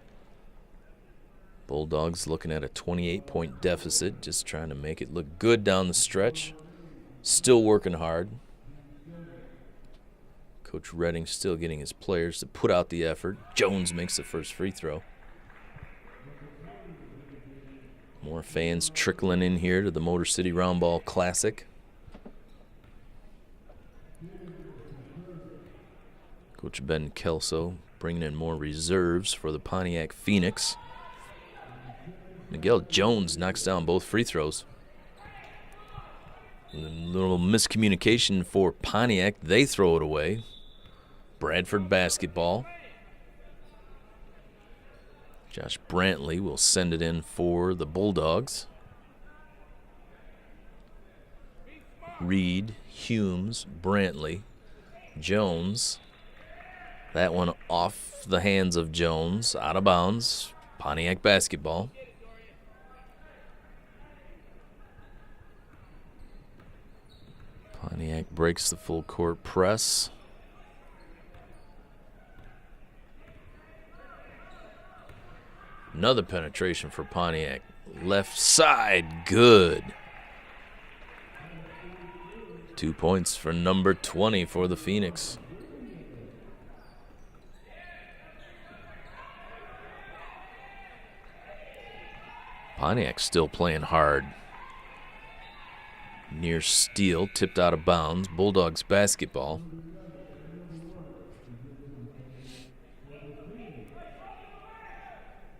Bulldogs looking at a 28-point deficit, just trying to make it look good down the stretch. Still working hard. Coach Redding still getting his players to put out the effort. Jones makes the first free throw. More fans trickling in here to the Motor City Roundball Classic. Coach Ben Kelso bringing in more reserves for the Pontiac Phoenix. Miguel Jones knocks down both free throws. A little miscommunication for Pontiac. They throw it away. Bradford basketball. Josh Brantley will send it in for the Bulldogs. Reed, Humes, Brantley, Jones. That one off the hands of Jones, out of bounds. Pontiac basketball. Pontiac breaks the full court press. Another penetration for Pontiac. Left side, good. 2 points for number 20 for the Phoenix. Pontiac still playing hard. Near steal, tipped out of bounds. Bulldogs basketball.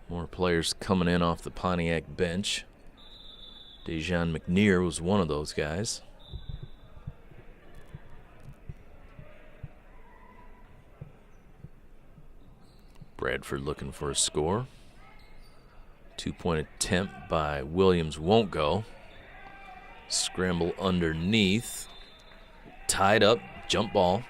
More players coming in off the Pontiac bench. Dejan McNear was one of those guys. Bradford looking for a score. 2-point attempt by Williams won't go. Scramble underneath. Tied up, jump ball.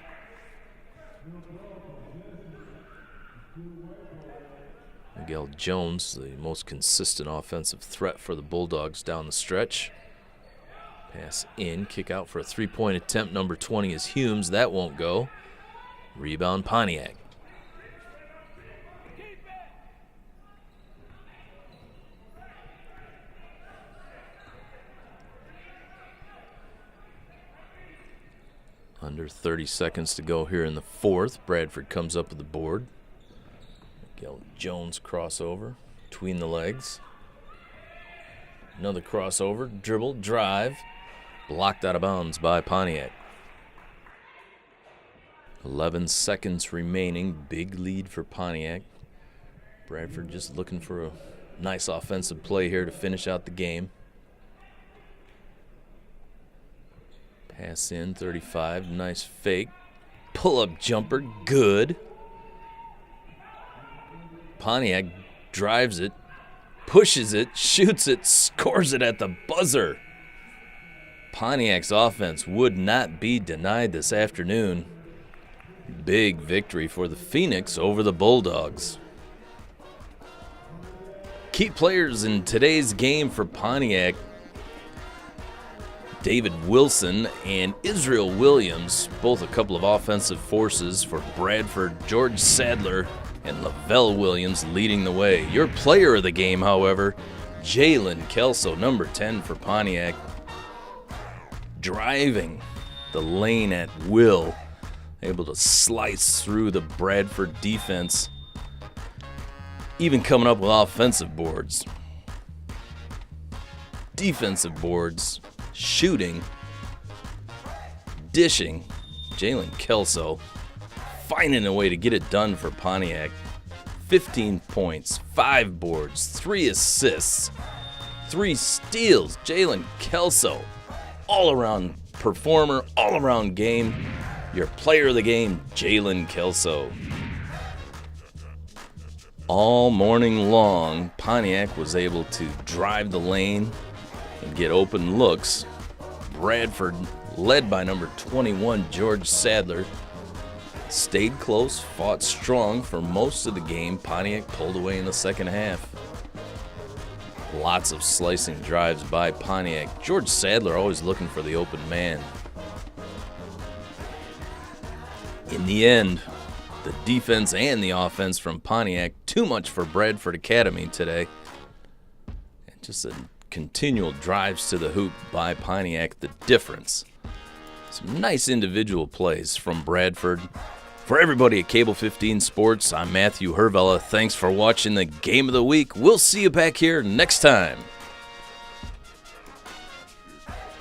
Miguel Jones, the most consistent offensive threat for the Bulldogs down the stretch. Pass in, kick out for a 3-point attempt. Number 20 is Humes. That won't go. Rebound Pontiac. Under 30 seconds to go here in the fourth. Bradford comes up with the board. Miguel Jones crossover between the legs. Another crossover, dribble, drive. Blocked out of bounds by Pontiac. 11 seconds remaining. Big lead for Pontiac. Bradford just looking for a nice offensive play here to finish out the game. Pass in, 35, nice fake. Pull-up jumper, good. Pontiac drives it, pushes it, shoots it, scores it at the buzzer. Pontiac's offense would not be denied this afternoon. Big victory for the Phoenix over the Bulldogs. Key players in today's game for Pontiac: David Wilson and Israel Williams, both a couple of offensive forces for Bradford. George Sadler and Lavelle Williams leading the way. Your player of the game, however, Jalen Kelso, number 10 for Pontiac, driving the lane at will, able to slice through the Bradford defense, even coming up with offensive boards. Defensive boards, shooting, dishing. Jalen Kelso finding a way to get it done for Pontiac. 15 points, 5 boards, 3 assists, 3 steals. Jalen Kelso, all-around performer, all-around game. Your player of the game, Jalen Kelso. All morning long, Pontiac was able to drive the lane and get open looks. Bradford, led by number 21, George Sadler, stayed close, fought strong for most of the game. Pontiac pulled away in the second half. Lots of slicing drives by Pontiac. George Sadler always looking for the open man. In the end, the defense and the offense from Pontiac, too much for Bradford Academy today. And just a continual drives to the hoop by Pontiac, the difference. Some nice individual plays from Bradford. For everybody at Cable 15 Sports, I'm Matthew Hervella. Thanks for watching the Game of the Week. We'll see you back here next time.